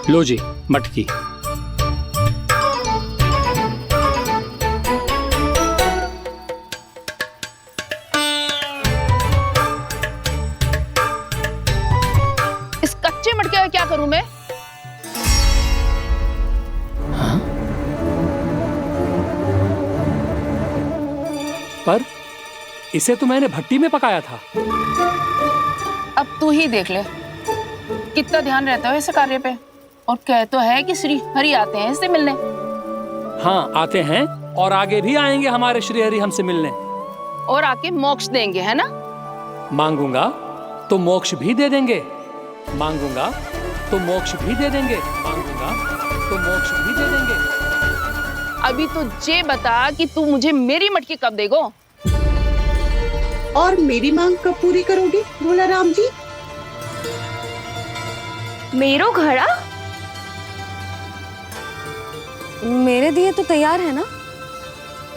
लो जी मटकी। इस कच्चे मटके का क्या करूं मैं? हाँ? पर इसे तो मैंने भट्टी में पकाया था। अब तू ही देख ले कितना ध्यान रहता है इस कार्य पे। और कह तो है कि श्री हरि आते हैं इससे मिलने। हाँ आते हैं और आगे भी आएंगे हमारे श्री हरि हमसे मिलने। और आके मोक्ष देंगे, है ना? मांगूंगा तो मोक्ष भी दे देंगे, मांगूंगा तो मोक्ष भी दे देंगे, मांगूंगा तो मोक्ष भी दे देंगे। अभी तो ये बता कि तू मुझे मेरी मटकी कब देगो? और मेरी मांग कब पूरी करोगे भोला राम जी? मेरो घड़ा मेरे दिए तो तैयार है ना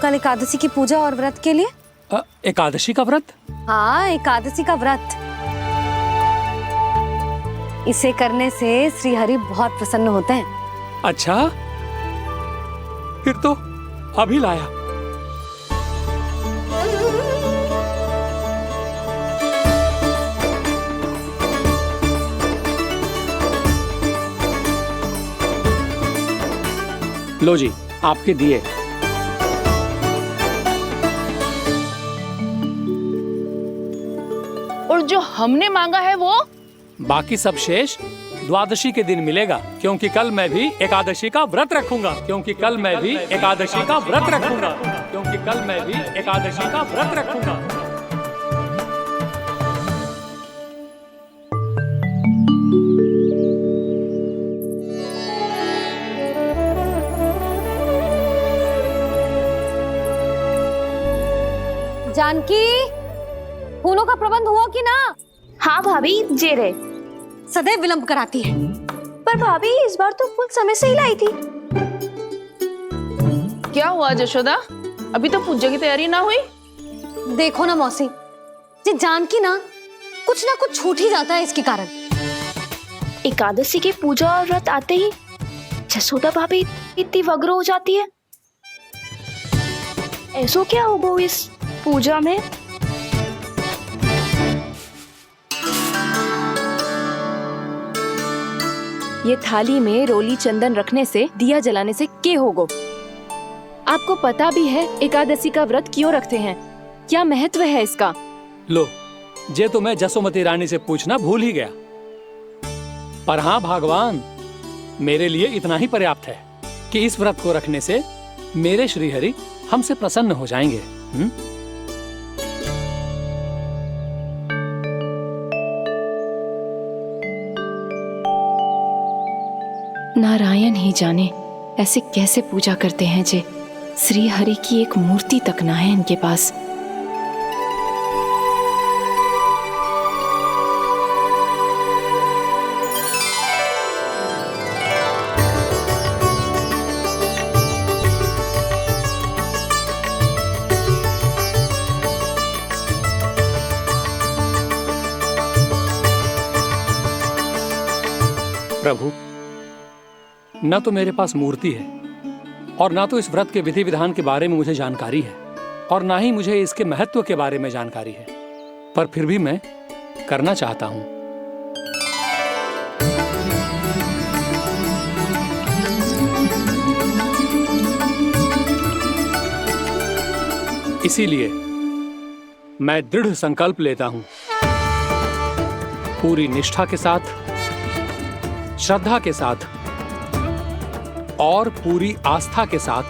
कल एकादशी की पूजा और व्रत के लिए? एकादशी का व्रत? हाँ, एकादशी का व्रत। इसे करने से श्री हरि बहुत प्रसन्न होते हैं। अच्छा, फिर तो अभी लाया। लो जी आपके दिए। और जो हमने मांगा है वो? बाकी सब शेष द्वादशी के दिन मिलेगा, क्योंकि कल मैं भी एकादशी का व्रत रखूंगा, क्योंकि कल मैं भी एकादशी का व्रत रखूंगा, क्योंकि कल मैं भी एकादशी का व्रत रखूंगा। जानकी, फूलों का प्रबंध हुआ कि ना? हाँ भाभी, जे रहे। सदैव विलंब कराती है। पर भाभी इस बार तो फूल समय से ही लाई थी। क्या हुआ जशोदा, अभी तो पूजा की तैयारी ना हुई? देखो ना मौसी, ये जानकी ना कुछ छूट ही जाता है इसके कारण। एकादशी की पूजा और व्रत आते ही जसोदा भाभी इतनी वग्र हो जाती है। ऐसो क्या होगा इस पूजा में? ये थाली में रोली चंदन रखने से, दिया जलाने से के होगो? आपको पता भी है एकादशी का व्रत क्यों रखते हैं, क्या महत्व है इसका? लो, जे तो मैं जसोमती रानी से पूछना भूल ही गया। पर हाँ भगवान, मेरे लिए इतना ही पर्याप्त है कि इस व्रत को रखने से मेरे श्रीहरि हमसे प्रसन्न हो जाएंगे। नारायण ही जाने ऐसे कैसे पूजा करते हैं जे श्री हरि की एक मूर्ति तक ना है इनके पास। प्रभु, न तो मेरे पास मूर्ति है और ना तो इस व्रत के विधि विधान के बारे में मुझे जानकारी है और ना ही मुझे इसके महत्व के बारे में जानकारी है, पर फिर भी मैं करना चाहता हूं। इसीलिए मैं दृढ़ संकल्प लेता हूं, पूरी निष्ठा के साथ, श्रद्धा के साथ और पूरी आस्था के साथ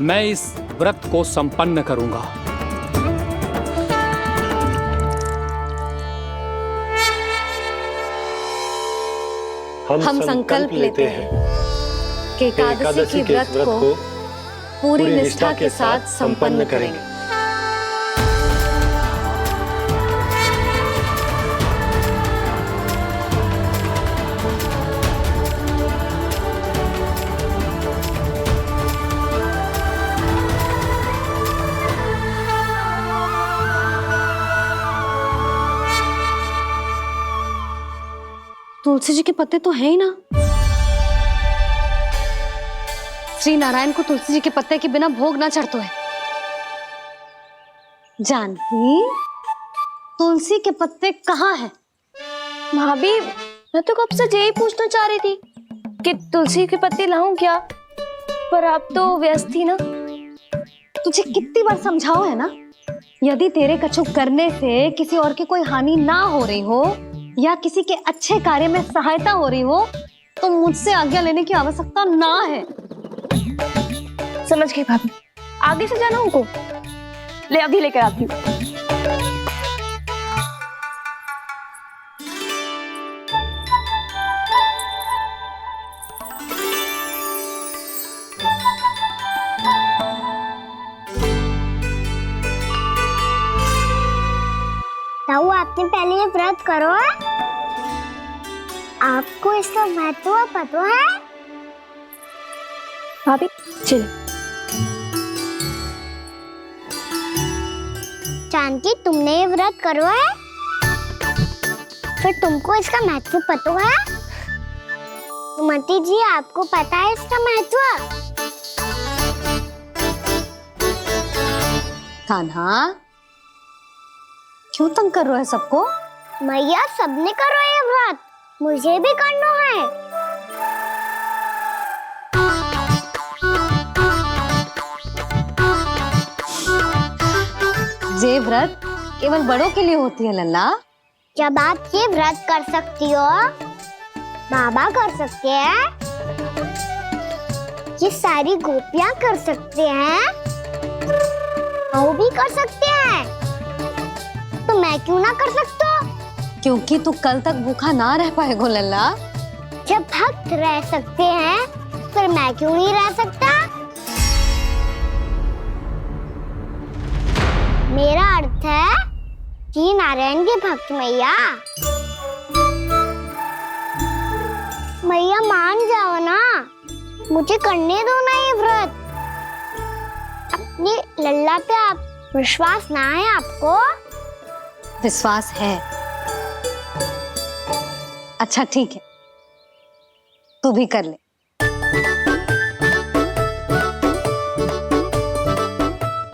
मैं इस व्रत को संपन्न करूंगा। हम संकल्प लेते हैं कि एकादशी के व्रत को पूरी निष्ठा के साथ संपन्न करेंगे। तुलसी जी के पत्ते तो हैं ही ना। श्री नारायण को तुलसी जी के पत्ते के बिना भोग ना चढ़तो है। जानकी, तुलसी के पत्ते कहाँ हैं? भाभी, मैं तो कब से यही पूछना चाह रही थी कि तुलसी के पत्ते लाऊं क्या, पर आप तो व्यस्त थी ना। तुझे कितनी बार समझाओ है ना, यदि तेरे कछु करने से किसी और की कोई हानि ना हो रही हो या किसी के अच्छे कार्य में सहायता हो रही हो तो मुझसे आज्ञा लेने की आवश्यकता ना है। समझ गई भाभी, आगे से जाना उनको। ले अभी लेकर आती हूँ। ताऊ, आपने पहले ये व्रत करो है? आपको इसका महत्व पता है? भाभी चल। जानकी, तुमने ये व्रत करो है? फिर तुमको इसका महत्व पता है? सुमति जी, आपको पता है इसका महत्व? कान्हा, क्यों तंग कर रहा है सबको? मैया, सबने करो ये व्रत, मुझे भी करना है। ये व्रत केवल बड़ों के लिए होती है लल्ला। जब आप ये व्रत कर सकती हो, बाबा कर सकते हैं, ये सारी गोपियां कर सकते हैं, वो भी कर सकते हैं, तो मैं क्यों ना कर सकता? क्योंकि तू कल तक भूखा ना रह पाएगो लल्ला। जब भक्त रह सकते हैं, फिर मैं क्यों नहीं रह सकता? मेरा अर्थ है कि नारायण के भक्त मैया, मैया मान जाओ ना, मुझे करने दो ना ये व्रत। अपनी लल्ला पे आप विश्वास ना है आपको? विश्वास है। अच्छा ठीक है, तू भी कर ले।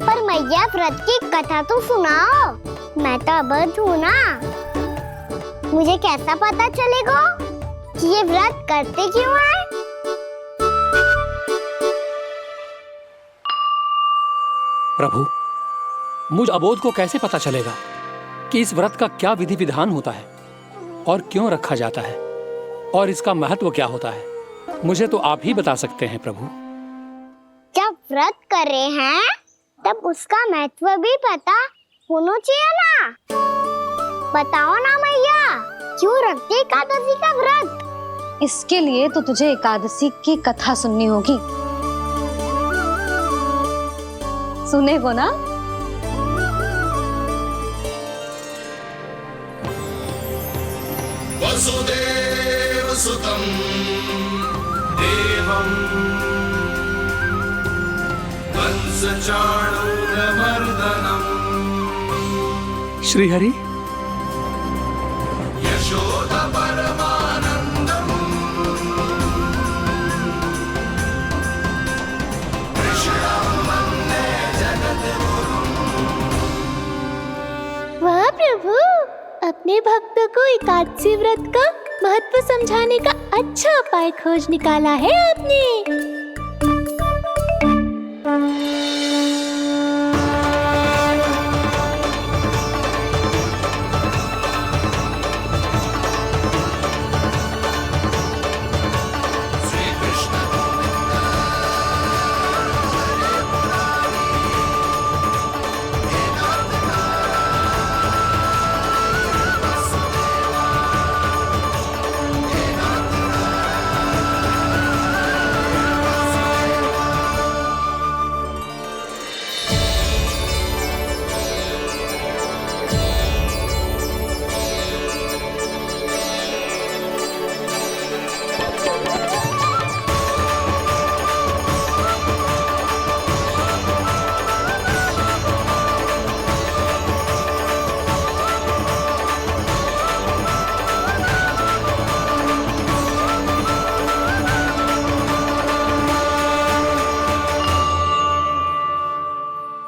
पर मैया, व्रत की कथा तो सुनाओ, मैं तो अबध हूँ ना। मुझे कैसा पता चलेगा कि ये व्रत करते क्यों हैं? प्रभु, मुझ अबोध को कैसे पता चलेगा कि इस व्रत का क्या विधि विधान होता है और क्यों रखा जाता है और इसका महत्व क्या होता है? मुझे तो आप ही बता सकते हैं प्रभु। जब व्रत कर रहे हैं तब उसका महत्व भी पता होना चाहिए ना। बताओ ना मैया, क्यों रखते एकादशी का व्रत? इसके लिए तो तुझे एकादशी की कथा सुननी होगी। सुनेगो ना? वसुदेव सुतं देवं कंसचाणूरमर्दनम् श्रीहरि, यशोदा परमानन्दम् कृष्णं वन्दे जगद्गुरुम्। वाह प्रभु, अपने भक्तों को एकादशी व्रत का महत्व समझाने का अच्छा उपाय खोज निकाला है आपने।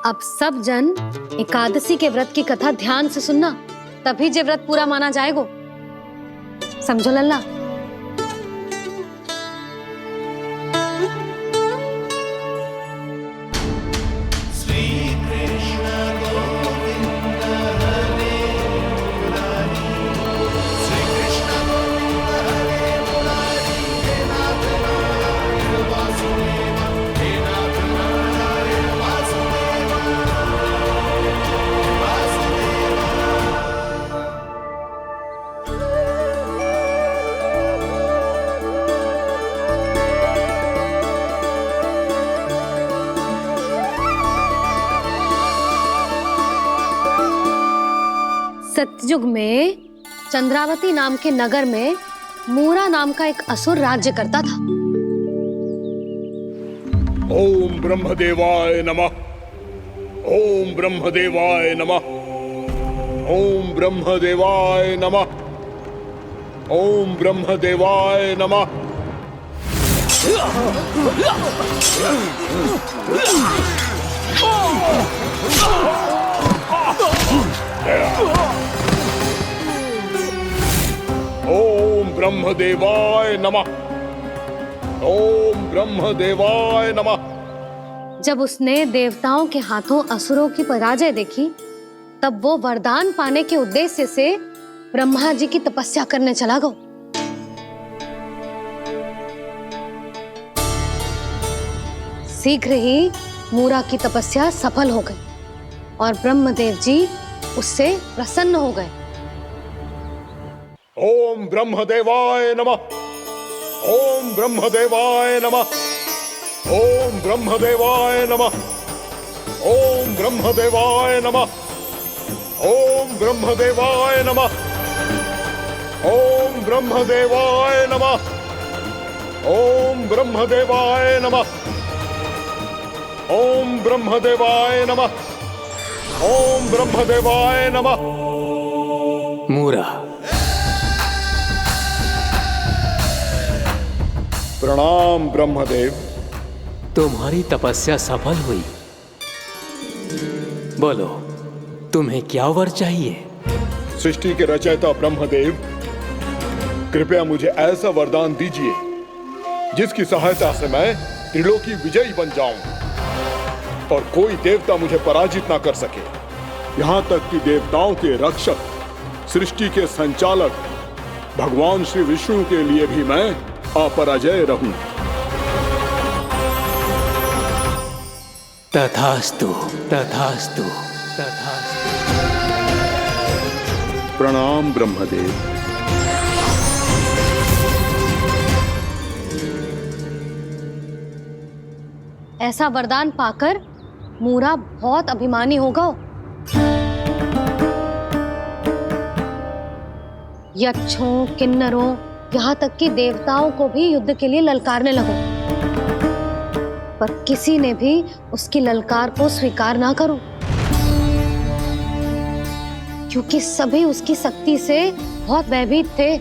अब सब जन एकादशी के व्रत की कथा ध्यान से सुनना, तभी जे व्रत पूरा माना जाएगो। समझो लल्ला? सतयुग में चंद्रावती नाम के नगर में मूरा नाम का एक असुर राज्य करता था। ओम ब्रह्मदेवाय नमः। ओम ब्रह्मदेवाय नमः। ओम ब्रह्मदेवाय नमः। ओम ब्रह्मदेवाय नमः। ओम ब्रह्मदेवाय नमः। ओम ब्रह्मदेवाय नमः। जब उसने देवताओं के हाथों असुरों की पराजय देखी, तब वो वरदान पाने के उद्देश्य से ब्रह्मा जी की तपस्या करने चला गया। शीघ्र ही मूरा की तपस्या सफल हो गई और ब्रह्मदेव जी उससे प्रसन्न हो गए। ओम ब्रह्मदेवाय नमः। ओम ब्रह्मदेवाय नमः। ओम ब्रह्मदेवाय नमः। ओम ब्रह्मदेवाय नमः। ओम ब्रह्मदेवाय नमः। ओम ब्रह्मदेवाय नमः। ओम ब्रह्मदेवाय नमः। ओम ब्रह्मदेवाय नमः। ओम ब्रह्मदेवाय नमः। मूरा, प्रणाम ब्रह्मदेव। तुम्हारी तपस्या सफल हुई। बोलो, तुम्हें क्या वर चाहिए? सृष्टि के रचयिता ब्रह्मदेव, कृपया मुझे ऐसा वरदान दीजिए जिसकी सहायता से मैं त्रिलोकी विजयी बन जाऊं और कोई देवता मुझे पराजित ना कर सके। यहाँ तक कि देवताओं के रक्षक, सृष्टि के संचालक भगवान श्री विष्णु के लिए भी मैं अपराजय रहूं। तथास्तु, तथास्तु, तथास्तु। प्रणाम ब्रह्मदेव। ऐसा वरदान पाकर मूरा बहुत अभिमानी होगा। यक्षों, किन्नरों, यहाँ तक कि देवताओं को भी युद्ध के लिए ललकारने लगा, पर किसी ने भी उसकी ललकार को स्वीकार ना करो, क्योंकि सभी उसकी शक्ति से बहुत भयभीत थे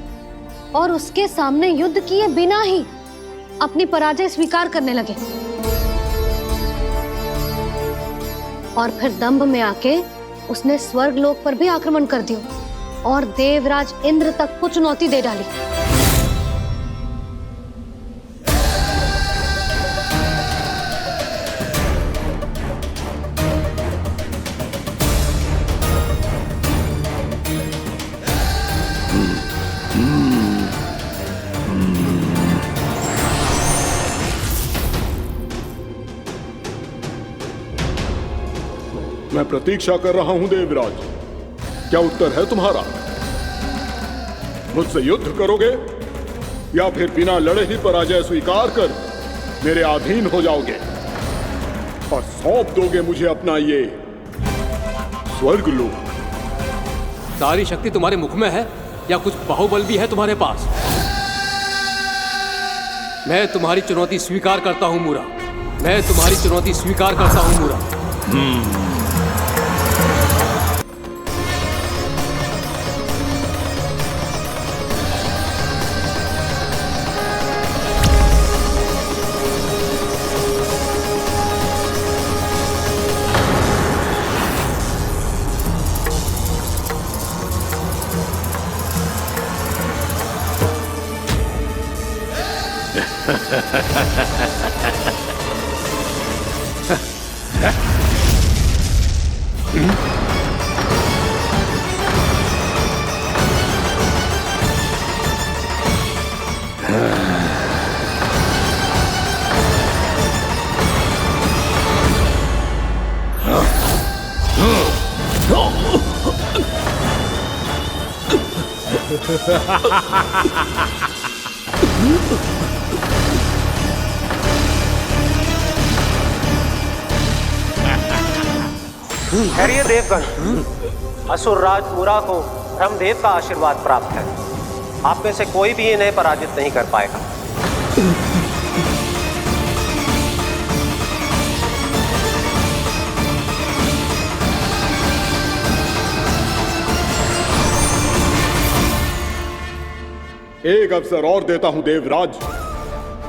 और उसके सामने युद्ध किए बिना ही अपनी पराजय स्वीकार करने लगे। और फिर दंभ में आके उसने स्वर्ग लोक पर भी आक्रमण कर दिया और देवराज इंद्र तक को चुनौती दे डाली। मैं प्रतीक्षा कर रहा हूं देवराज, क्या उत्तर है तुम्हारा? मुझसे युद्ध करोगे या फिर बिना लड़े ही पराजय स्वीकार कर मेरे अधीन हो जाओगे और सौंप दोगे मुझे अपना ये स्वर्ग लोक? सारी शक्ति तुम्हारे मुख में है या कुछ बाहुबल भी है तुम्हारे पास? मैं तुम्हारी चुनौती स्वीकार करता हूं मूरा। मैं तुम्हारी चुनौती स्वीकार करता हूं मूरा। खैरिए देवगण, असुरराज मुरा को ब्रह्मदेव का आशीर्वाद प्राप्त है। आप में से कोई भी इन्हें पराजित नहीं कर पाएगा। एक अवसर और देता हूं देवराज।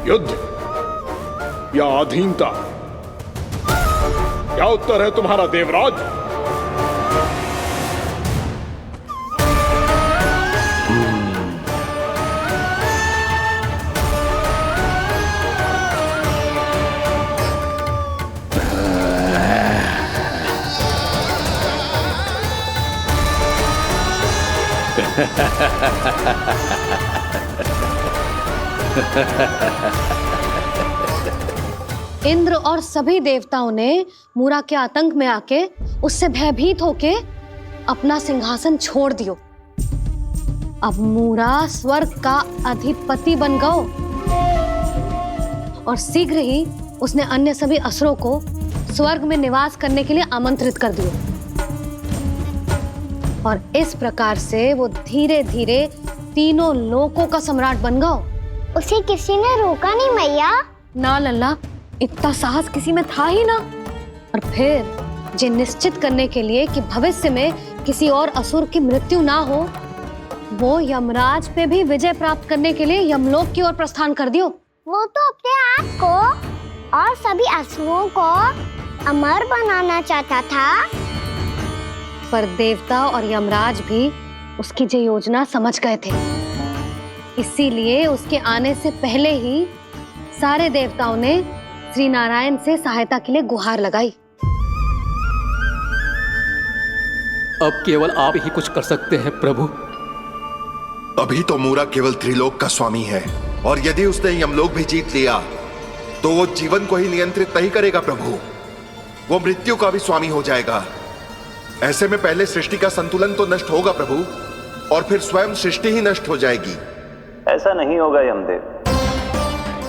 युद्ध या अधीनता, क्या उत्तर है तुम्हारा देवराज? इंद्र और सभी देवताओं ने मूरा के आतंक में आके उससे भयभीत होके अपना सिंहासन छोड़ दियो। अब मूरा स्वर्ग का अधिपति बन गयो और शीघ्र ही उसने अन्य सभी असुरों को स्वर्ग में निवास करने के लिए आमंत्रित कर दियो। और इस प्रकार से वो धीरे धीरे तीनों लोकों का सम्राट बन गयो। उसे किसी ने रोका नहीं मैया? ना लल्ला, इतना साहस किसी में था ही ना। और फिर ये निश्चित करने के लिए कि भविष्य में किसी और असुर की मृत्यु ना हो, वो यमराज पे भी विजय प्राप्त करने के लिए यमलोक की ओर प्रस्थान कर दियो। वो तो अपने आप को और सभी असुरों को अमर बनाना चाहता था। पर देवता और यमराज भी उसकी ये योजना समझ गए थे। इसीलिए उसके आने से पहले ही सारे देवताओं ने श्री नारायण से सहायता के लिए गुहार लगाई। अब केवल आप ही कुछ कर सकते हैं प्रभु। अभी तो मूरा केवल त्रिलोक का स्वामी है, और यदि उसने यमलोक भी जीत लिया तो वो जीवन को ही नियंत्रित नहीं करेगा प्रभु, वो मृत्यु का भी स्वामी हो जाएगा। ऐसे में पहले सृष्टि का संतुलन तो नष्ट होगा प्रभु, और फिर स्वयं सृष्टि ही नष्ट हो जाएगी। ऐसा नहीं होगा यमदेव,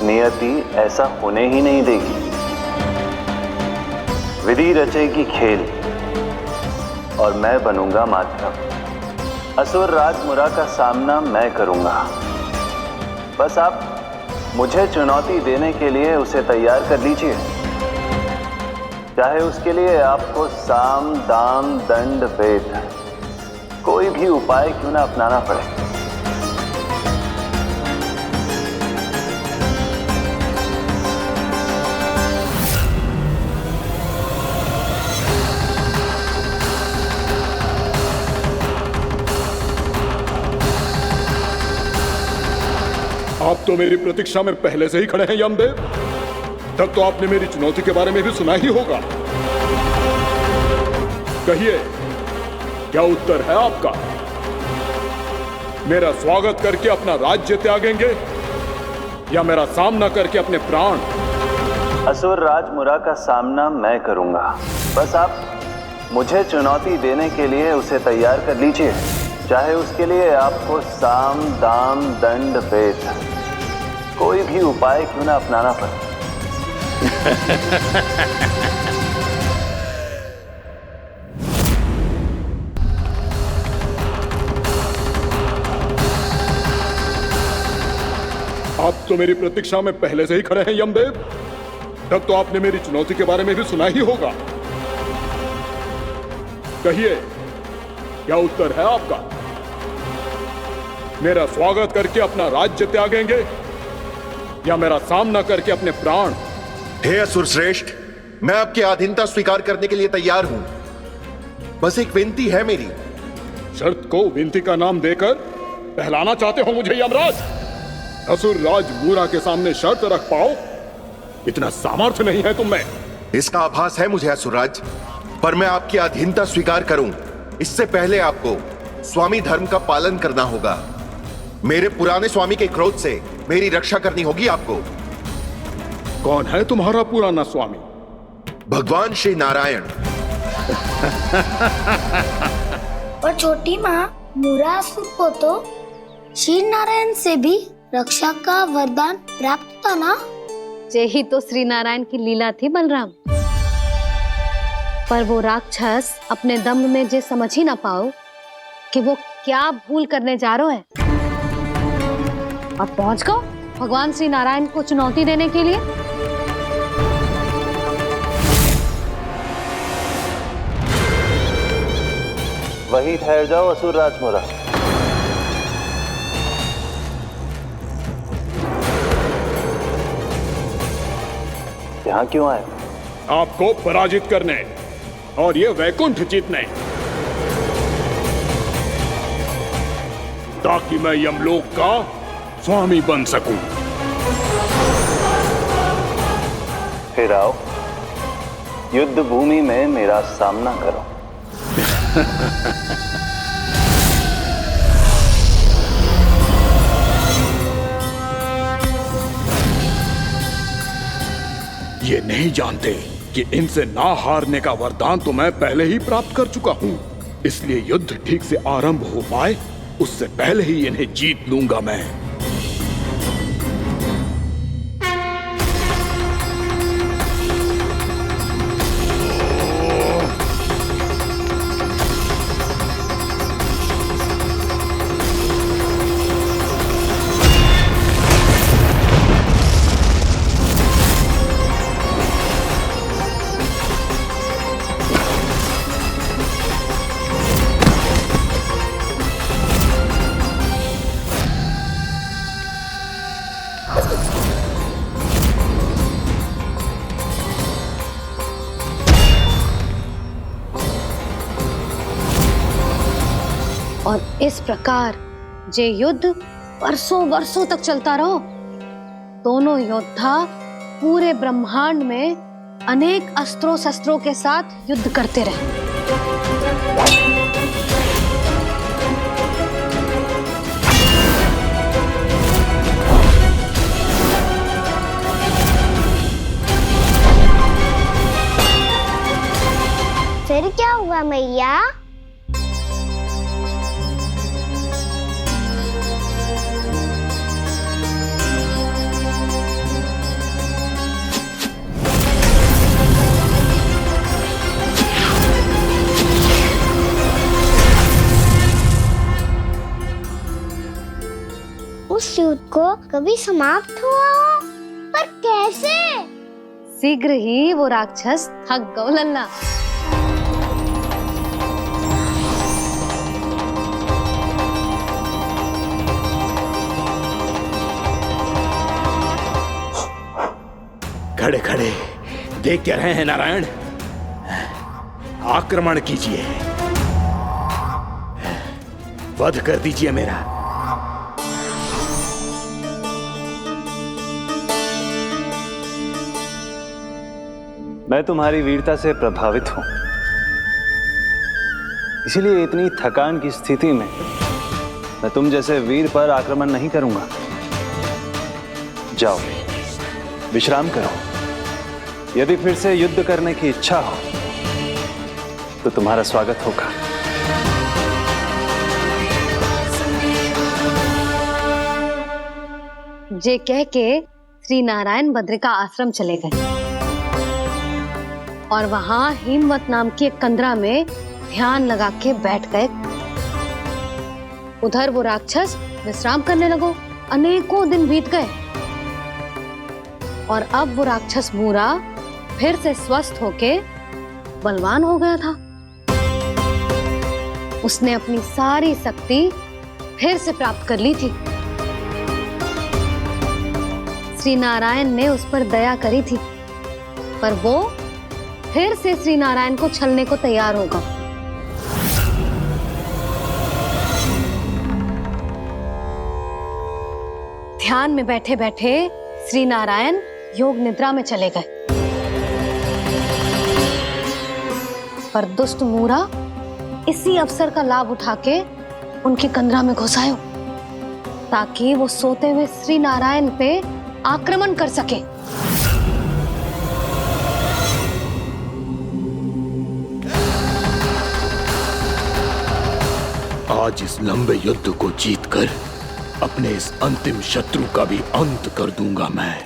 नियति ऐसा होने ही नहीं देगी। विधि रचेगी खेल और मैं बनूंगा माध्यम। असुर राज मुरा का सामना मैं करूंगा। बस आप मुझे चुनौती देने के लिए उसे तैयार कर लीजिए, चाहे उसके लिए आपको साम दाम दंड भेद कोई भी उपाय क्यों ना अपनाना पड़े। आप तो मेरी प्रतीक्षा में पहले से ही खड़े हैं यमदेव। तब तो आपने मेरी चुनौती के बारे में भी सुना ही होगा। कहिए, क्या उत्तर है आपका? मेरा स्वागत करके अपना राज्य त्यागेंगे या मेरा सामना करके अपने प्राण? असुर राज मुरा का सामना मैं करूंगा। बस आप मुझे चुनौती देने के लिए उसे तैयार कर लीजिए, चाहे उसके लिए आपको साम दाम दंड भेद कोई भी उपाय क्यों ना अपनाना पड़े। आप तो मेरी प्रतीक्षा में पहले से ही खड़े हैं यमदेव। तब तो आपने मेरी चुनौती के बारे में भी सुना ही होगा। कहिए, क्या उत्तर है आपका? मेरा स्वागत करके अपना राज्य त्यागेंगे या मेरा सामना करके अपने प्राण? हे असुर श्रेष्ठ, मैं आपकी अधीनता स्वीकार करने के लिए तैयार हूं। बस एक विनती है मेरी। शर्त को विनती का नाम देकर बहलाना चाहते हो मुझे यमराज? असुर राज मूरा के सामने शर्त रख पाओ? इतना सामर्थ्य नहीं है तुम में। इसका आभास है मुझे असुरराज, पर मैं आपकी अधीनता स्वीकार करूं इससे पहले आपको स्वामी धर्म का पालन करना होगा। मेरे पुराने स्वामी के क्रोध से मेरी रक्षा करनी होगी आपको। कौन है तुम्हारा पुराना स्वामी? भगवान श्री नारायण। और छोटी माँ, मूरासुर को तो श्री नारायण से भी रक्षा का वरदान प्राप्त था ना? यही तो श्री नारायण की लीला थी बलराम। पर वो राक्षस अपने दम में जे समझ ही ना पाओ कि वो क्या भूल करने जा रहे हैं। अब पहुंच गो भगवान श्री नारायण को चुनौती देने के लिए। वहीं ठहर जाओ असुर राज मूरा। यहाँ क्यों आए? आपको पराजित करने और ये वैकुंठ जीतने, ताकि मैं यमलोक का स्वामी बन सकूं। फिर आओ, युद्ध भूमि में मेरा सामना करो। ये नहीं जानते कि इनसे ना हारने का वरदान तो मैं पहले ही प्राप्त कर चुका हूं, इसलिए युद्ध ठीक से आरंभ हो पाए उससे पहले ही इन्हें जीत लूंगा मैं। और इस प्रकार जे युद्ध वर्षों वर्षों तक चलता रहो। दोनों योद्धा पूरे ब्रह्मांड में अनेक अस्त्रों शस्त्रों के साथ युद्ध करते रहे। फिर क्या हुआ मैया? उस युद्ध को कभी समाप्त हुआ हो, पर कैसे? शीघ्र ही वो राक्षस थक गो लल्ला। खड़े खड़े देख क्या रहे हैं नारायण? आक्रमण कीजिए, वध कर दीजिए मेरा। मैं तुम्हारी वीरता से प्रभावित हूं, इसीलिए इतनी थकान की स्थिति में मैं तुम जैसे वीर पर आक्रमण नहीं करूंगा। जाओ विश्राम करो। यदि फिर से युद्ध करने की इच्छा हो तो तुम्हारा स्वागत होगा। जे कह के श्री नारायण बद्रिका आश्रम चले गए और वहां हिमवत नाम की एक कंदरा में ध्यान लगा के बैठ गए। उधर वो राक्षस विश्राम करने लगो। अनेकों दिन बीत गए और अब वो राक्षस मूरा फिर से स्वस्थ होके बलवान हो गया था। उसने अपनी सारी शक्ति फिर से प्राप्त कर ली थी। श्री नारायण ने उस पर दया करी थी, पर वो फिर से श्री नारायण को छलने को तैयार होगा। ध्यान में बैठे बैठे श्री नारायण योग निद्रा में चले गए, पर दुष्ट मूरा इसी अवसर का लाभ उठा के उनकी कंदरा में घुस आयो, ताकि वो सोते हुए श्री नारायण पे आक्रमण कर सके। आज इस लंबे युद्ध को जीतकर अपने इस अंतिम शत्रु का भी अंत कर दूंगा मैं।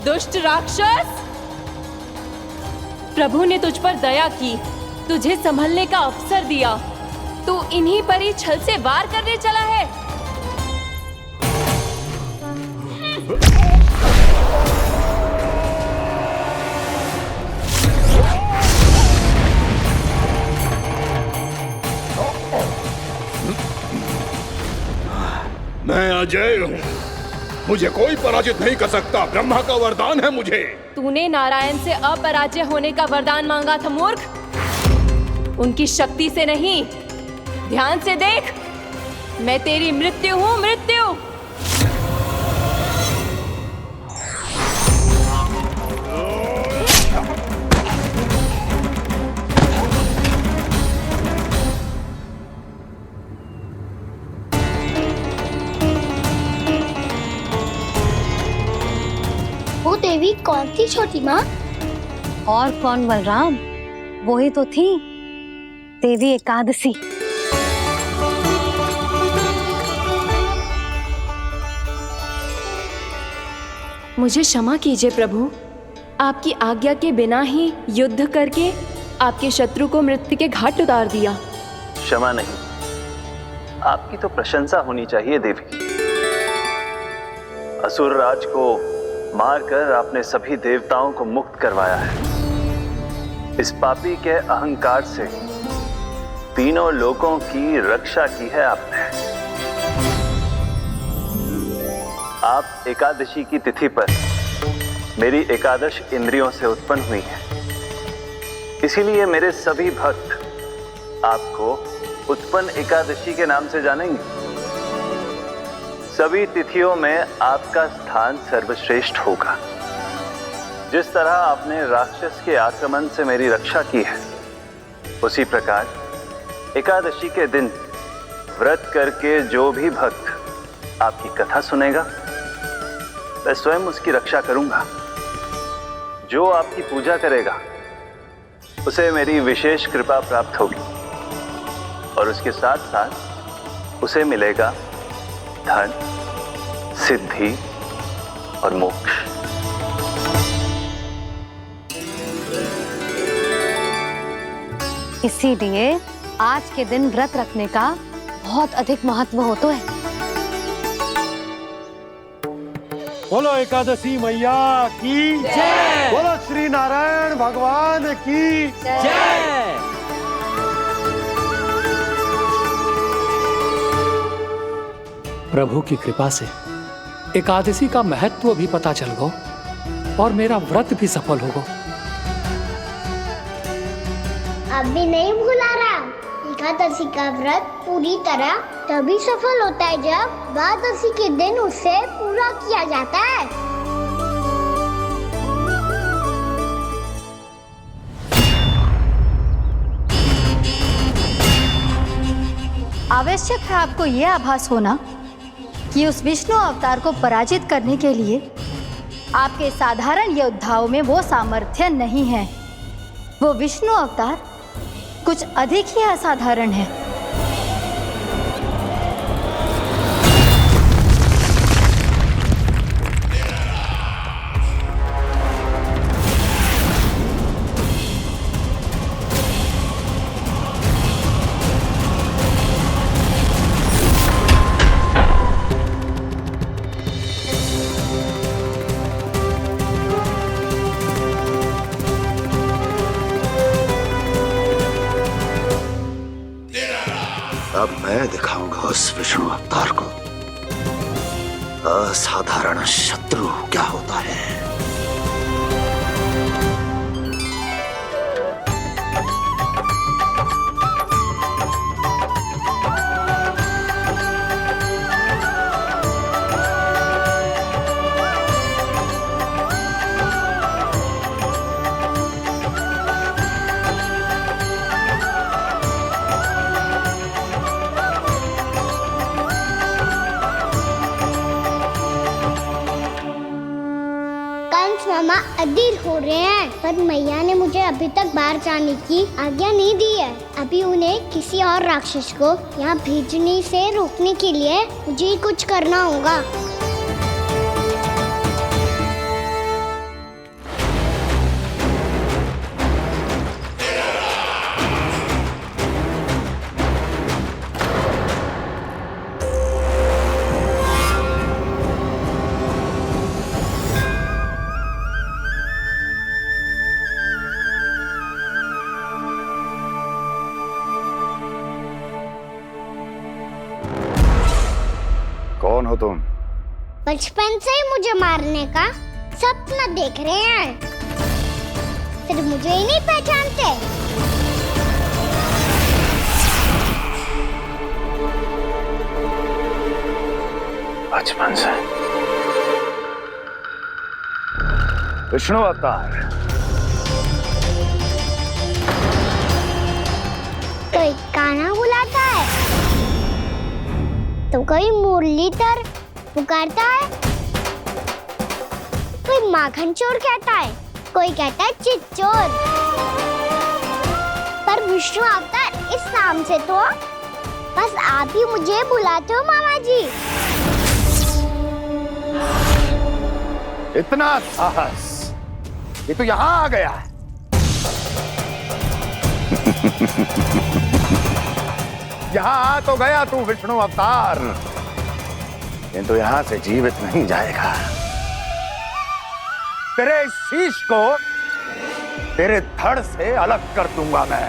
दुष्ट राक्षस, प्रभु ने तुझ पर दया की, तुझे संभलने का अवसर दिया, तू इन्हीं पर ही छल से वार करने चला है। मैं अजय हूँ, मुझे कोई पराजित नहीं कर सकता। ब्रह्मा का वरदान है मुझे। तूने नारायण से अपराजय होने का वरदान मांगा था मूर्ख, उनकी शक्ति से नहीं। ध्यान से देख, मैं तेरी मृत्यु हूँ, मृत्यु। वो देवी कौन थी छोटी माँ? और कौन बलराम, वही तो थी देवी एकादशी। मुझे क्षमा कीजिए प्रभु, आपकी आज्ञा के बिना ही युद्ध करके आपके शत्रु को मृत्यु के घाट उतार दिया। क्षमा नहीं, आपकी तो प्रशंसा होनी चाहिए देवी। असुर राज को मारकर आपने सभी देवताओं को मुक्त करवाया है। इस पापी के अहंकार से तीनों लोकों की रक्षा की है आपने। आप एकादशी की तिथि पर मेरी एकादश इंद्रियों से उत्पन्न हुई हैं। इसीलिए मेरे सभी भक्त आपको उत्पन्न एकादशी के नाम से जानेंगे। सभी तिथियों में आपका स्थान सर्वश्रेष्ठ होगा। जिस तरह आपने राक्षस के आक्रमण से मेरी रक्षा की है, उसी प्रकार एकादशी के दिन व्रत करके जो भी भक्त आपकी कथा सुनेगा, मैं स्वयं उसकी रक्षा करूंगा। जो आपकी पूजा करेगा उसे मेरी विशेष कृपा प्राप्त होगी, और उसके साथ साथ उसे मिलेगा धन, सिद्धि और मोक्ष। इसीलिए आज के दिन व्रत रखने का बहुत अधिक महत्व होता है। बोलो एकादशी मैया की जय। बोलो श्री नारायण भगवान की जय। प्रभु की कृपा से एकादशी का महत्व भी पता चल गो और मेरा व्रत भी सफल हो गो। अभी नहीं भूला राम, एकादशी का व्रत पूरी तरह तभी सफल होता है जब द्वादशी के दिन उसे पूरा किया जाता है। आवश्यक है आपको यह आभास होना कि उस विष्णु अवतार को पराजित करने के लिए आपके साधारण योद्धाओं में वो सामर्थ्य नहीं है। वो विष्णु अवतार कुछ अधिक ही असाधारण है। उस विष्णु अवतार को असाधारण शत्रु क्या होता है। मामा अधीर हो रहे हैं, पर मैया ने मुझे अभी तक बाहर जाने की आज्ञा नहीं दी है। अभी उन्हें किसी और राक्षस को यहाँ भेजने से रोकने के लिए मुझे ही कुछ करना होगा। कौन हो तुम? बचपन से ही मुझे मारने का सपना देख रहे हैं, फिर मुझे ही नहीं पहचानते। बचपन से विष्णु अवतार। कोई कान्हा बुलाता है तो कोई मुरलीधर पुकारता है, कोई माखन चोर कहता है, कोई कहता है चिच्चोर। पर विष्णु अवतार इस नाम से तो बस आप ही मुझे बुलाते हो मामा जी। इतना साहस, ये तो यहाँ आ गया है। यहाँ आ तो गया तू विष्णु अवतार, किंतु यहाँ से जीवित नहीं जाएगा। तेरे इस शीश को तेरे धड़ से अलग कर दूंगा मैं।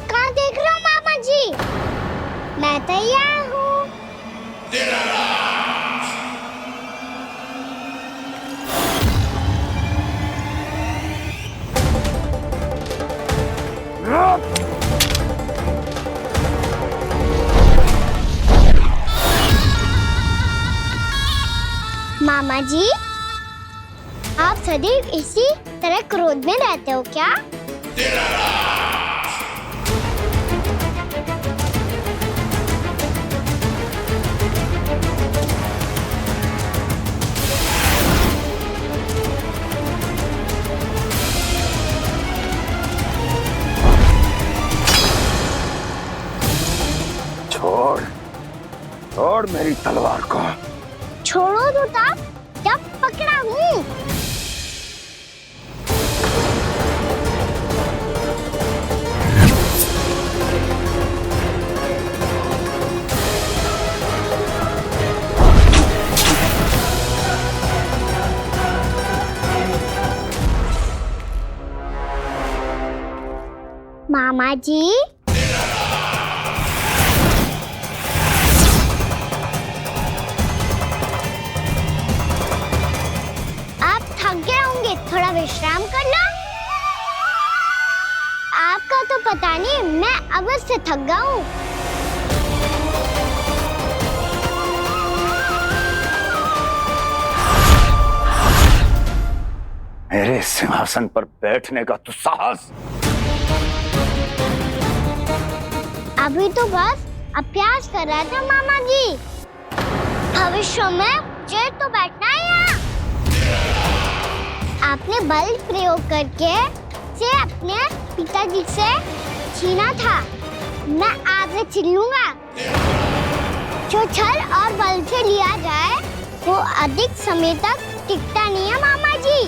कहाँ देख रहे हो मामा जी? मैं तैयार हूँ। मामा जी, आप सदैव इसी तरह क्रोध में रहते हो क्या? छोड़, छोड़ मेरी तलवार को। छोड़ो तो तब जब पकड़ा हूँ। मामा जी, थोड़ा विश्राम कर लो। आपका तो पता नहीं, मैं अवश्य थक गया हूँ। मेरे सिंहासन पर बैठने का तो साहस। अभी तो बस अभ्यास कर रहा था मामा जी। भविष्य में मुझे तो बैठना है यहाँ। आपने बल प्रयोग करके से अपने पिताजी से छीना था, मैं आपसे छीन लूंगा। जो छल और बल से लिया जाए वो अधिक समय तक टिकता नहीं है मामा जी।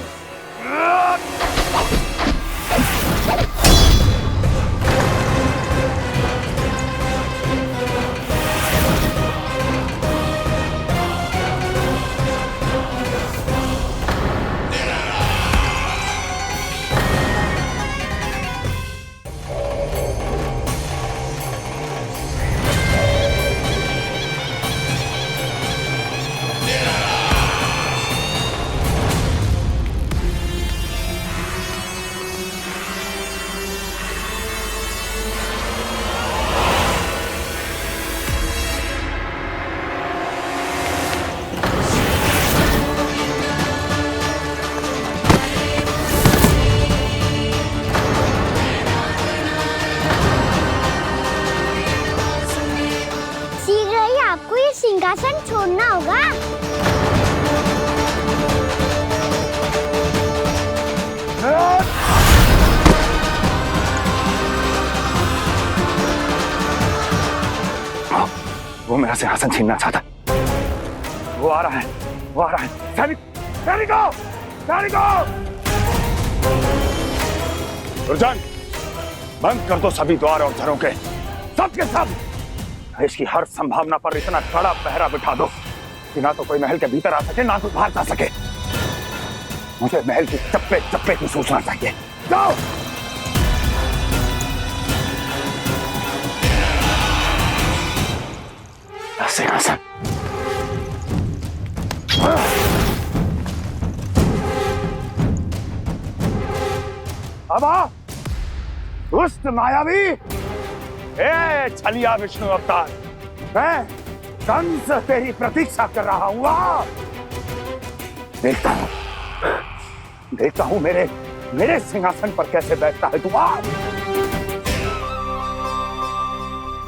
सिंहासन छोड़ना होगा। वो मेरा सिंहासन छीनना चाहता। वो आ रहा है, वो आ रहा है। सैनिकों! दुर्जन, बंद कर दो सभी द्वार और घरों के सब। इसकी हर संभावना पर इतना कड़ा पहरा बिठा दो कि ना तो कोई महल के भीतर आ सके, ना कोई बाहर जा सके। मुझे महल की चप्पे की सूचना चाहिए। जाओ। सिंहासन अब आ, दुष्ट मायावी, छलिया विष्णु अवतार, मैं कंस तेरी प्रतीक्षा कर रहा हूँ। देखता हूँ मेरे सिंहासन पर कैसे बैठता है तू।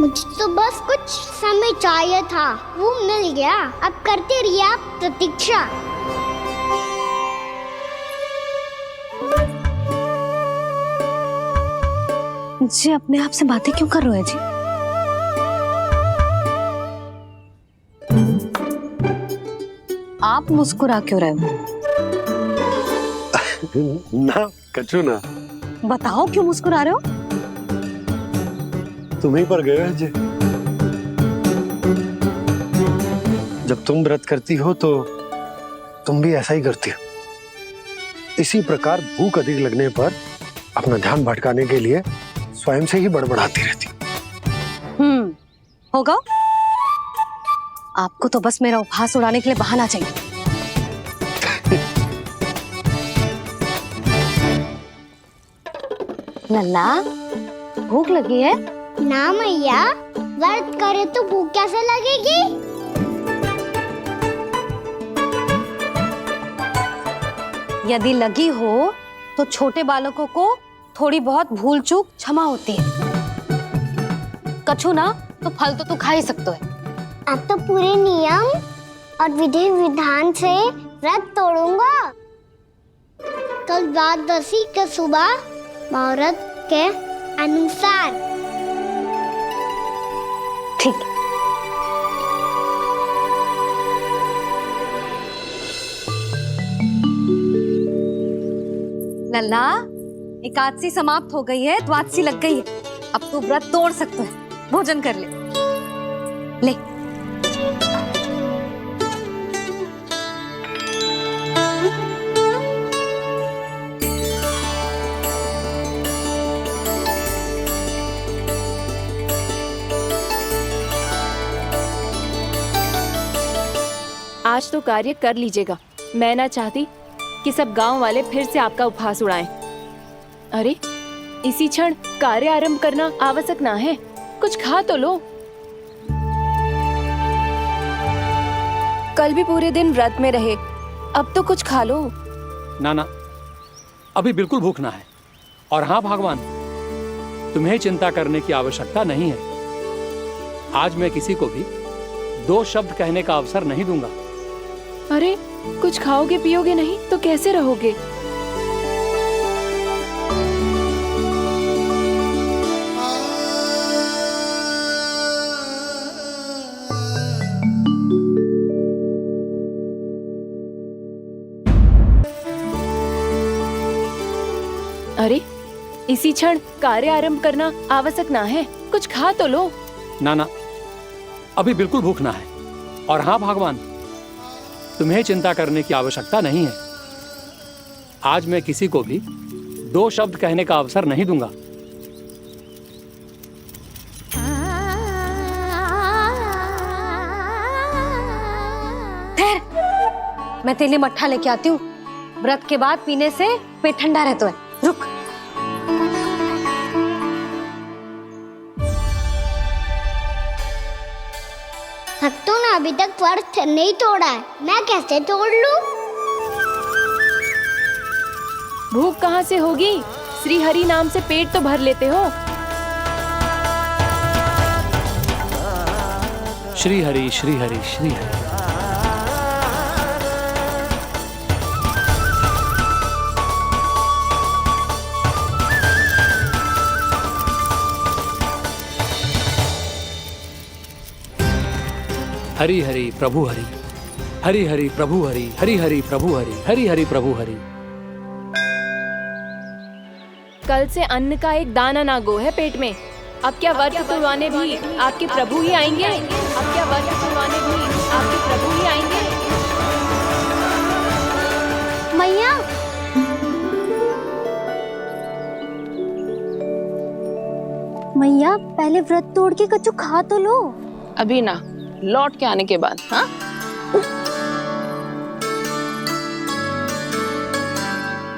मुझे तो बस कुछ समय चाहिए था, वो मिल गया। अब करते रहिए आप प्रतीक्षा। जी अपने आप से बातें क्यों कर रहे हो जी? आप मुस्कुरा क्यों रहे हो? ना कछु ना। बताओ क्यों मुस्कुरा रहे हो? तुम्हीं पर गए जी। जब तुम व्रत करती हो तो तुम भी ऐसा ही करती हो। इसी प्रकार भूख अधिक लगने पर अपना ध्यान भटकाने के लिए स्वयं से ही बड़बड़ाती रहती। होगा। आपको तो बस मेरा उपहास उड़ाने के लिए बहाना चाहिए। नन्ना, भूख लगी है? ना मैया, व्रत करे तो भूख कैसे लगेगी? यदि लगी हो तो छोटे बालकों को थोड़ी बहुत भूल चूक क्षमा होती है। कछु ना तो फल तो तू खा ही सकते है। अब तो पूरे नियम और विधि विधान से व्रत तोड़ूंगा। कल द्वादशी के सुबह मुहूर्त के अनुसार। ठीक। लल्ला, एकादशी समाप्त हो गई है, द्वादशी लग गई है। अब तू व्रत तोड़ सकते है। भोजन कर ले। ले। आज तो कार्य कर लीजिएगा। मैं ना चाहती कि सब गांव वाले फिर से आपका उपहास उड़ाएं। अरे, इसी क्षण कार्य आरंभ करना आवश्यक ना है। कुछ खा तो लो। कल भी पूरे दिन व्रत में रहे, अब तो कुछ खा लो। ना, अभी बिल्कुल भूख ना है। और हाँ भगवान, तुम्हें चिंता करने की आवश्यकता नहीं है। आज मैं किसी को भी 2 शब्द कहने का अवसर नहीं दूंगा। अरे, कुछ खाओगे पियोगे नहीं तो कैसे रहोगे? अरे, इसी क्षण कार्य आरंभ करना आवश्यक ना है। कुछ खा तो लो। ना, अभी बिल्कुल भूख ना है। और हाँ भगवान, तुम्हें चिंता करने की आवश्यकता नहीं है। आज मैं किसी को भी 2 शब्द कहने का अवसर नहीं दूंगा। ठहर, मैं तेरे लिए मट्ठा लेके आती हूँ। व्रत के बाद पीने से पेट ठंडा रहता है। रुक। भक्तों ने अभी तक व्रत नहीं तोड़ा है, मैं कैसे तोड़ लूं? भूख कहाँ से होगी? श्री हरि नाम से पेट तो भर लेते हो। श्री हरि श्री हरि श्री हरि। हरि हरि प्रभु हरि, हरि हरि प्रभु हरि, हरि हरि प्रभु हरि, हरि हरि प्रभु हरि। कल से अन्न का एक दाना ना गो है पेट में। अब क्या व्रत तुड़वाने भी आपके प्रभु ही आएंगे? अब क्या व्रत तुड़वाने भी आपके प्रभु ही आएंगे? मैया, मैया पहले व्रत तोड़ के कच्चू खा तो लो। अभी ना, लौट के आने के बाद। हाँ,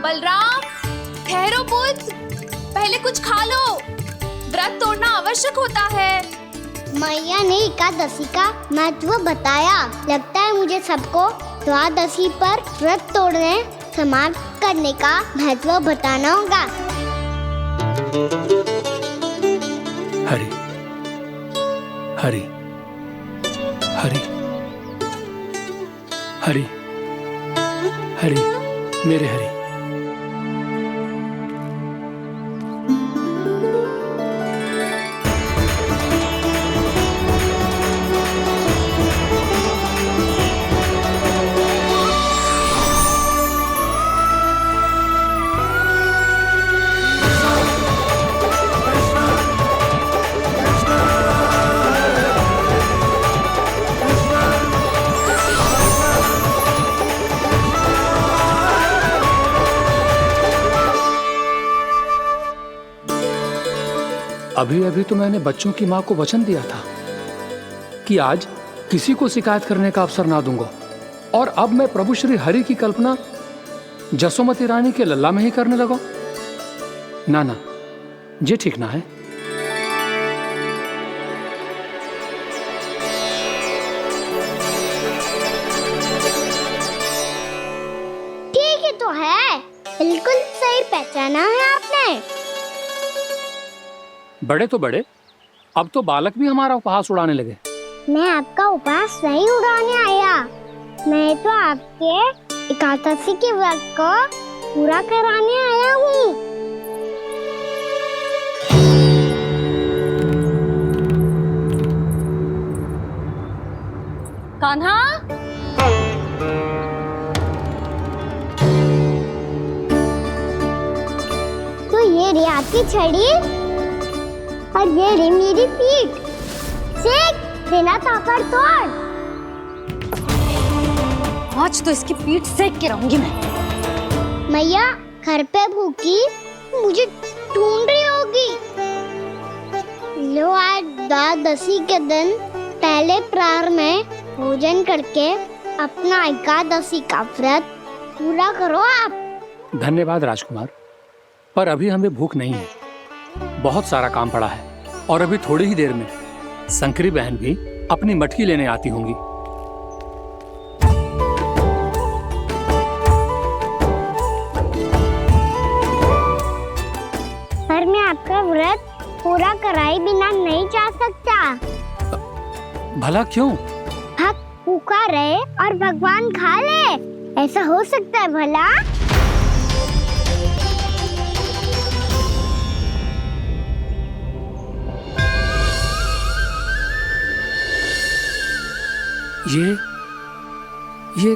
बलराम, ठहरो पुत्र, पहले कुछ खा लो। व्रत तोड़ना आवश्यक होता है। मैया ने एकादशी का महत्व बताया। लगता है मुझे सबको द्वादशी पर व्रत तोड़ने समाप्त करने का महत्व बताना होगा। हरि हरि हरि हरि हरि मेरे हरि। अभी अभी तो मैंने बच्चों की मां को वचन दिया था कि आज किसी को शिकायत करने का अवसर ना दूंगा, और अब मैं प्रभु श्री हरि की कल्पना जसोमती रानी के लल्ला में ही करने लगा। ना ना, ये ठीक ना है। ठीक है तो है, बिल्कुल सही पहचाना है आपने। बड़े तो बड़े, अब तो बालक भी हमारा उपहास उड़ाने लगे। मैं आपका उपहास नहीं उड़ाने आया, मैं तो आपके एकादशी के व्रत को पूरा कराने आया हूँ। कान्हा, तो ये रे आपकी छड़ी और ये रे मेरी पीठ। सीख, बिना ताकत तोड़। आज तो इसकी पीठ सेक के रहूंगी मैं। मैया घर पे भूखी मुझे ढूंढ रही होगी। लो, आज द्वादशी के दिन पहले प्रहर में भोजन करके अपना एकादशी का व्रत पूरा करो आप। धन्यवाद राजकुमार, पर अभी हमें भूख नहीं है। बहुत सारा काम पड़ा है, और अभी थोड़ी ही देर में शंकरी बहन भी अपनी मटकी लेने आती होंगी। पर मैं आपका व्रत पूरा कराए बिना नहीं जा सकता। भला क्यों? भक्त भूखा रहे और भगवान खा ले, ऐसा हो सकता है भला? ये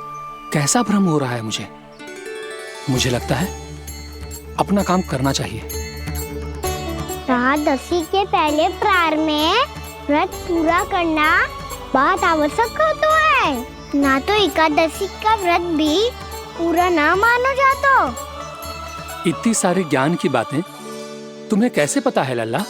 कैसा भ्रम हो रहा है मुझे लगता है अपना काम करना चाहिए। द्वादशी के पहले प्रहर में व्रत पूरा करना बहुत आवश्यक होता है, ना तो एकादशी का व्रत भी पूरा ना मानो जातो। इतनी सारी ज्ञान की बातें तुम्हें कैसे पता है लल्ला?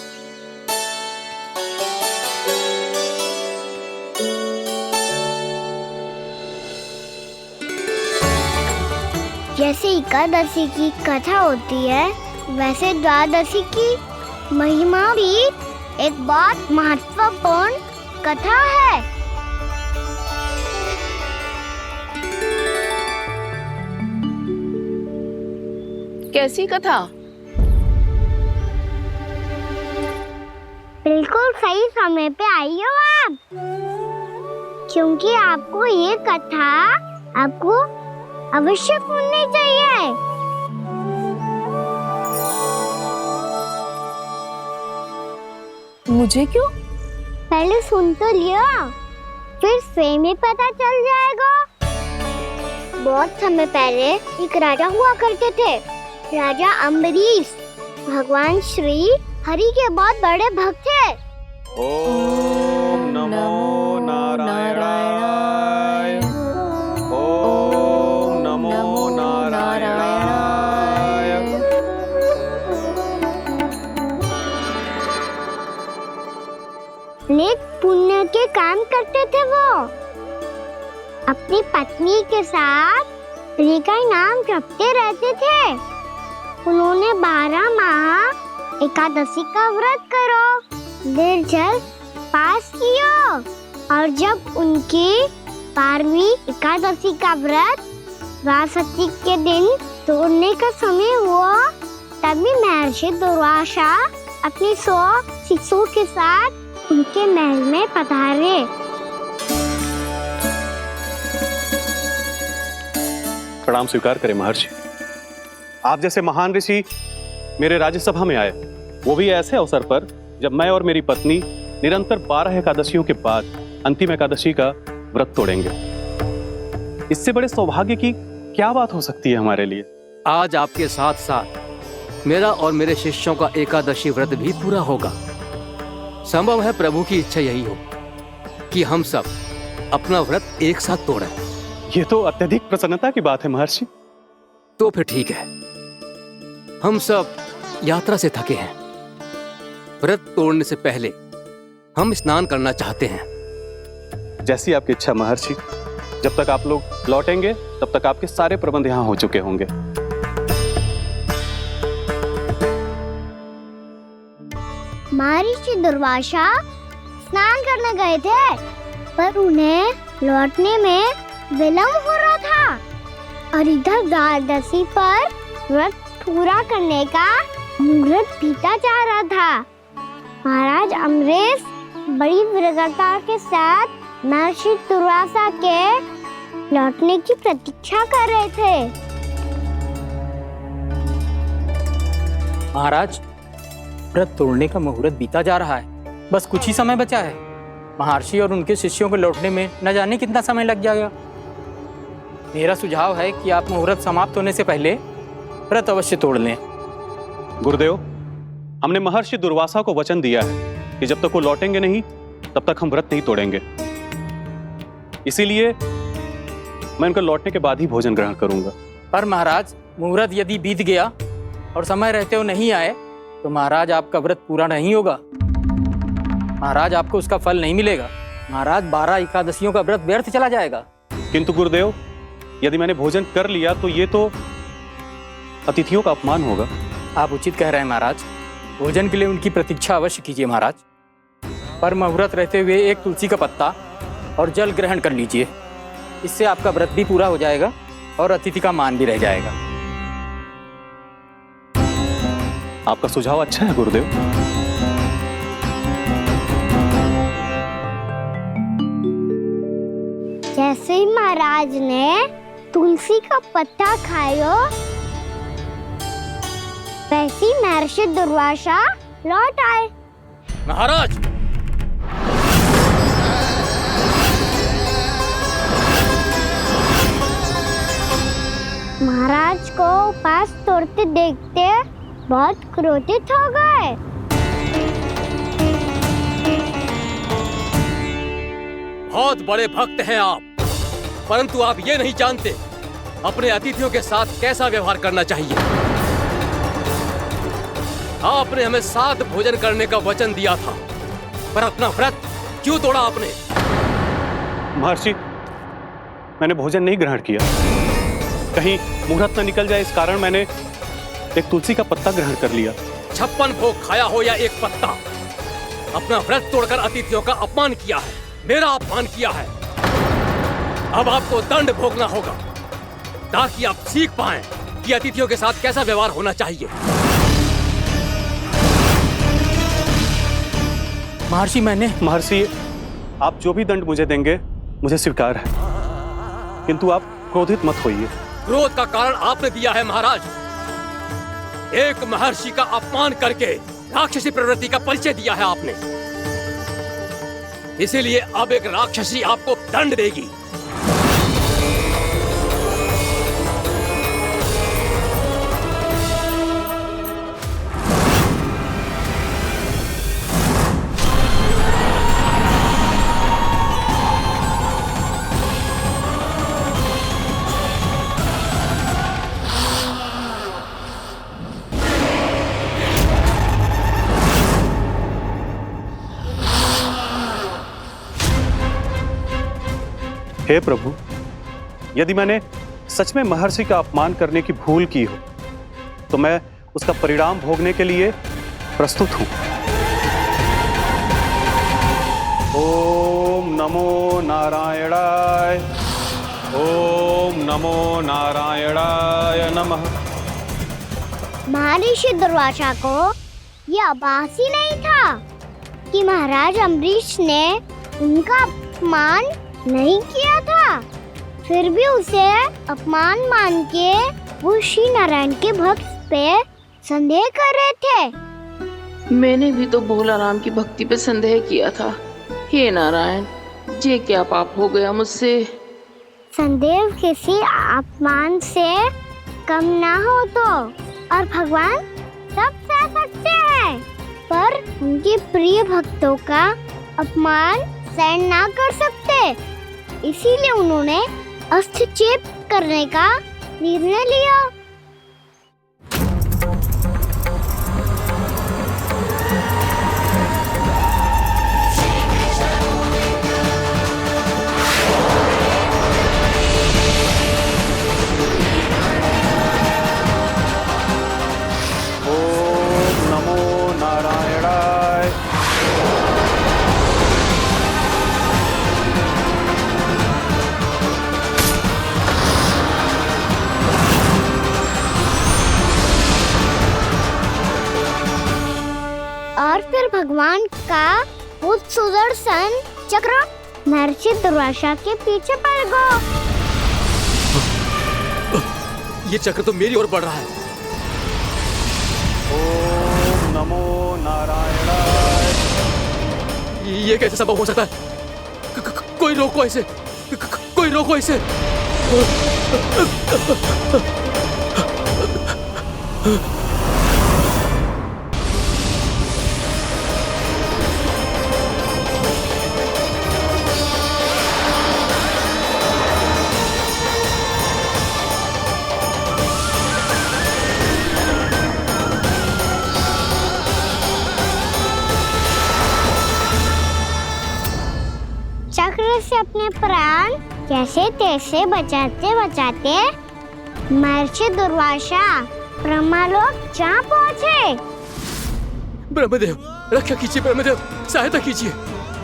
जैसे एकादशी की कथा होती है, वैसे द्वादशी की महिमा भी एक बहुत महत्वपूर्ण कथा है। कैसी कथा? बिल्कुल सही समय पे आई हो आप। क्योंकि आपको ये कथा आपको अवश्य सुननी चाहिए। मुझे क्यों? पहले सुन तो लियो, फिर स्वयं ही पता चल जाएगा। बहुत समय पहले एक राजा हुआ करते थे, राजा अम्बरीश। भगवान श्री हरि के बहुत बड़े भक्त थे। ओम नमो नारायणाय। ओम नमो नारायणाय। नेक पुण्य के काम करते थे वो। अपनी पत्नी के साथ हरि का नाम जपते रहते थे। उन्होंने 12 माह एकादशी का व्रत करो, निर्जल पास किया, और जब उनकी 12वीं एकादशी का व्रत द्वादशी के दिन तोड़ने का समय हुआ, तभी महर्षि दुर्वासा अपनी 100 शिष्यों के साथ उनके महल में पधारे। प्रणाम स्वीकार करें महर्षि। आप जैसे महान ऋषि मेरे राज्यसभा में आए, वो भी ऐसे अवसर पर जब मैं और मेरी पत्नी निरंतर 12 एकादशियों के बाद अंतिम एकादशी का व्रत तोड़ेंगे। इससे बड़े सौभाग्य की क्या बात हो सकती है हमारे लिए। आज आपके साथ साथ मेरा और मेरे शिष्यों का एकादशी व्रत भी पूरा होगा। संभव है प्रभु की इच्छा यही हो कि हम सब अपना व्रत एक साथ तोड़ें। ये तो अत्यधिक प्रसन्नता की बात है महर्षि। तो फिर ठीक है, हम सब यात्रा से थके हैं। व्रत तोड़ने से पहले हम स्नान करना चाहते हैं। जैसी आपकी इच्छा महर्षि। जब तक आप लोग लौटेंगे तब तक आपके सारे प्रबंध यहाँ हो चुके होंगे। महर्षि दुर्वासा स्नान करने गए थे, पर उन्हें लौटने में विलंब हो रहा था, और इधर द्वादशी पर व्रत पूरा करने का मुहूर्त बीता जा रहा था। महाराज अम्बरीश बड़ी विरगता के साथ महर्षि दुर्वासा के लौटने की प्रतीक्षा कर रहे थे। महाराज, व्रत तोड़ने का मुहूर्त बीता जा रहा है, बस कुछ ही समय बचा है। महर्षि और उनके शिष्यों को लौटने में न जाने कितना समय लग जाएगा। मेरा सुझाव है कि आप मुहूर्त समाप्त होने से पहले व्रत अवश्य तोड़ लें। गुरुदेव, हमने महर्षि दुर्वासा को वचन दिया है कि जब तक वो लौटेंगे नहीं तब तक हम व्रत नहीं तोड़ेंगे। इसीलिए मैं उनके लौटने के बाद ही भोजन ग्रहण करूंगा। पर महाराज, मुहूर्त यदि बीत गया और समय रहते हो नहीं आए तो महाराज आपका व्रत पूरा नहीं होगा। महाराज, आपको उसका फल नहीं मिलेगा। महाराज, 12 एकादशियों का व्रत व्यर्थ चला जाएगा। किंतु गुरुदेव, यदि मैंने भोजन कर लिया तो ये तो अतिथियों का अपमान होगा। आप उचित कह रहे हैं महाराज। भोजन के लिए उनकी प्रतीक्षा अवश्य कीजिए महाराज, पर मुहूर्त रहते हुए एक तुलसी का पत्ता और जल ग्रहण कर लीजिए। इससे आपका व्रत भी पूरा हो जाएगा और अतिथि का मान भी रह जाएगा। आपका सुझाव अच्छा है गुरुदेव। जैसे ही महाराज ने तुलसी का पत्ता खाया, वैसे ही महर्षि दुर्वासा लौट आए। महाराज, महाराज को उपास तोड़ते देखते बहुत क्रोधित हो गए। बहुत बड़े भक्त हैं आप, परंतु आप ये नहीं जानते अपने अतिथियों के साथ कैसा व्यवहार करना चाहिए। आपने हमें साथ भोजन करने का वचन दिया था, पर अपना व्रत क्यों तोड़ा आपने? महर्षि, मैंने भोजन नहीं ग्रहण किया। कहीं मुहूर्त न निकल जाए इस कारण मैंने एक तुलसी का पत्ता ग्रहण कर लिया। 56 भोग खाया हो या एक पत्ता, अपना व्रत तोड़कर अतिथियों का अपमान किया है, मेरा अपमान किया है। अब आपको दंड भोगना होगा ताकि आप सीख पाएं कि अतिथियों के साथ कैसा व्यवहार होना चाहिए। महर्षि, आप जो भी दंड मुझे देंगे मुझे स्वीकार है, किंतु आप क्रोधित मत होइए। क्रोध का कारण आपने दिया है महाराज। एक महर्षि का अपमान करके राक्षसी प्रवृत्ति का परिचय दिया है आपने। इसीलिए अब एक राक्षसी आपको दंड देगी। हे प्रभु, यदि मैंने सच में महर्षि का अपमान करने की भूल की हो तो मैं उसका परिणाम भोगने के लिए प्रस्तुत हूं। ओम नमो नारायणाय, ओम नमो नारायणाय नमः। महर्षि दुर्वासा को यह आभास ही नहीं था कि महाराज अम्बरीश ने उनका अपमान नहीं किया था। फिर भी उसे अपमान मान के वो श्री नारायण के भक्त पे संदेह कर रहे थे। मैंने भी तो भोला राम की भक्ति पे संदेह किया था। हे नारायण, ये क्या पाप हो गया मुझसे। संदेह किसी अपमान से कम ना हो तो, और भगवान सब सह सकते हैं, पर उनके प्रिय भक्तों का अपमान सहन ना कर सकते। इसीलिए उन्होंने अस्थिचेप करने का निर्णय लिया। ओम नमो नारायणाय। और फिर भगवान का वो सुदर्शन चक्र महर्षि दुर्वासा के पीछे पड़ गया। ये चक्र तो मेरी ओर बढ़ रहा है। ओम नमो नारायणाय। ये कैसे संभव हो सकता है? कोई रोको इसे, कोई रोको इसे। चक्र से अपने प्राण कैसे तैसे बचाते बचाते महर्षि दुर्वासा ब्रह्मलोक जा पहुँचे। ब्रह्मदेव, रक्षा कीजिए। ब्रह्मदेव, सहायता कीजिए।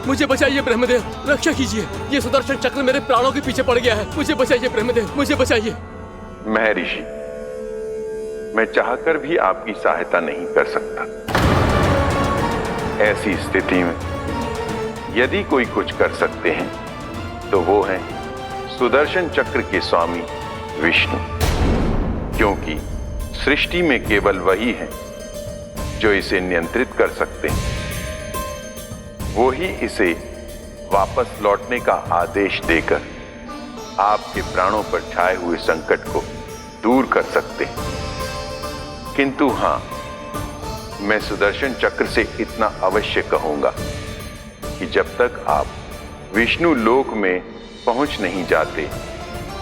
मुझे बचाइए ब्रह्मदेव, रक्षा कीजिए। ये सुदर्शन चक्र मेरे प्राणों के पीछे पड़ गया है। मुझे बचाइए ब्रह्मदेव, मुझे बचाइए। महर्षि, मैं चाहकर भी आपकी सहायता नहीं कर सकता। ऐसी स्थिति में यदि कोई कुछ कर सकते हैं तो वो है सुदर्शन चक्र के स्वामी विष्णु, क्योंकि सृष्टि में केवल वही है जो इसे नियंत्रित कर सकते हैं। वो ही इसे वापस लौटने का आदेश देकर आपके प्राणों पर छाए हुए संकट को दूर कर सकते हैं। किंतु हां, मैं सुदर्शन चक्र से इतना अवश्य कहूंगा कि जब तक आप विष्णु लोक में पहुंच नहीं जाते,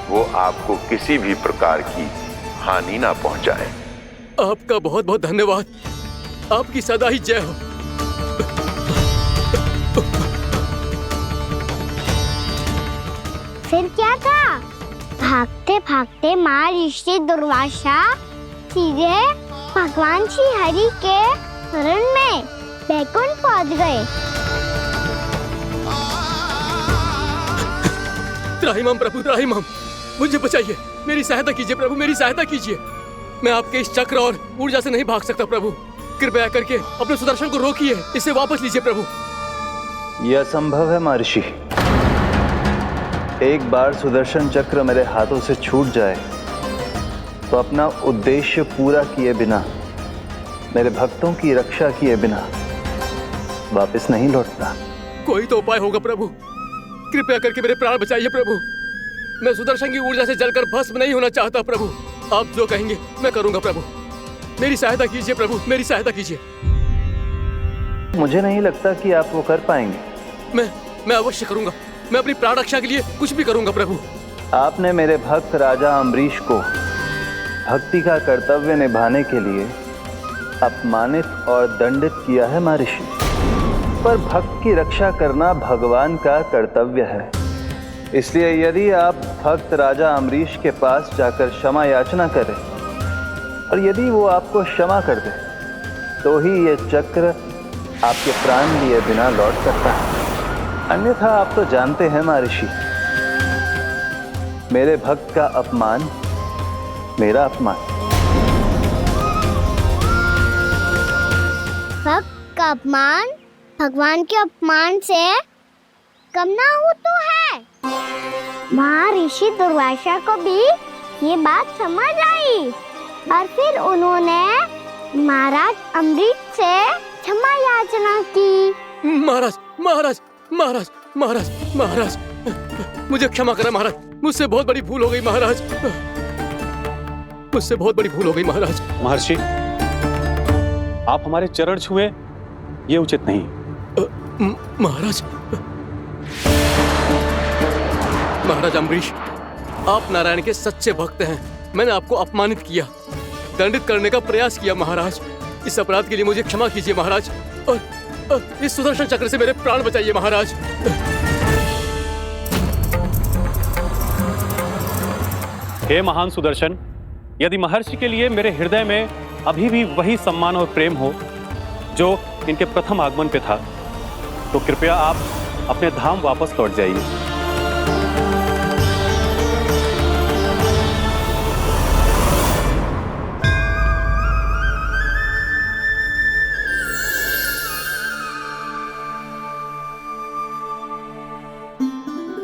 वो आपको किसी भी प्रकार की हानि ना पहुंचाए। आपका बहुत बहुत धन्यवाद। आपकी सदा ही जय हो। फिर क्या था? भागते भागते महर्षि दुर्वासा सीधे भगवान श्री हरि के शरण में बैकुंठ पहुंच गए। त्राहिमाम प्रभु, त्राहिमाम, मुझे बचाइए। मेरी सहायता कीजिए प्रभु, मेरी सहायता कीजिए। मैं आपके इस चक्र और ऊर्जा से नहीं भाग सकता प्रभु। कृपया करके अपने सुदर्शन को रोकिए, इसे वापस लीजिए प्रभु। यह असंभव है महर्षि। एक बार सुदर्शन चक्र मेरे हाथों से छूट जाए तो अपना उद्देश्य पूरा किए बिना, मेरे भक्तों की रक्षा किए बिना वापस नहीं लौटता। कोई तो उपाय होगा प्रभु, कृपया करके मेरे प्राण बचाइए प्रभु। मैं सुदर्शन की ऊर्जा से जलकर भस्म नहीं होना चाहता प्रभु। आप जो कहेंगे मैं करूंगा प्रभु। मेरी सहायता कीजिए प्रभु, मेरी सहायता कीजिए। मुझे नहीं लगता कि आप वो कर पाएंगे। मैं अवश्य करूंगा। मैं अपनी प्राण रक्षा के लिए कुछ भी करूंगा प्रभु। आपने मेरे भक्त राजा अम्बरीश को भक्ति का कर्तव्य निभाने के लिए अपमानित और दंडित किया है महर्षि, पर भक्त की रक्षा करना भगवान का कर्तव्य है। इसलिए यदि आप भक्त राजा अम्बरीश के पास जाकर क्षमा याचना करें और यदि वो आपको क्षमा कर दे तो ही ये चक्र आपके प्राण लिए बिना लौट सकता है। अन्यथा आप तो जानते हैं महर्षि, मेरे भक्त का अपमान मेरा अपमान। भक्त का अपमान भगवान के अपमान से कम ना हो तो है। महर्षि दुर्वासा को भी ये बात समझ आई और फिर उन्होंने महाराज अम्बरीश से क्षमा याचना की। महाराज महाराज महाराज महाराज महाराज मुझे क्षमा करें महाराज, मुझसे बहुत बड़ी भूल हो गई महाराज, मुझसे बहुत बड़ी भूल हो गई महाराज। महर्षि, आप हमारे चरण छुए ये उचित नहीं। महाराज महाराज अम्बरीश, आप नारायण के सच्चे भक्त हैं। मैंने आपको अपमानित किया, दंडित करने का प्रयास किया महाराज। इस अपराध के लिए मुझे क्षमा कीजिए महाराज और इस सुदर्शन चक्र से मेरे प्राण बचाइए महाराज। हे महान सुदर्शन, यदि महर्षि के लिए मेरे हृदय में अभी भी वही सम्मान और प्रेम हो जो इनके प्रथम आगमन पे था, तो कृपया आप अपने धाम वापस लौट जाइए।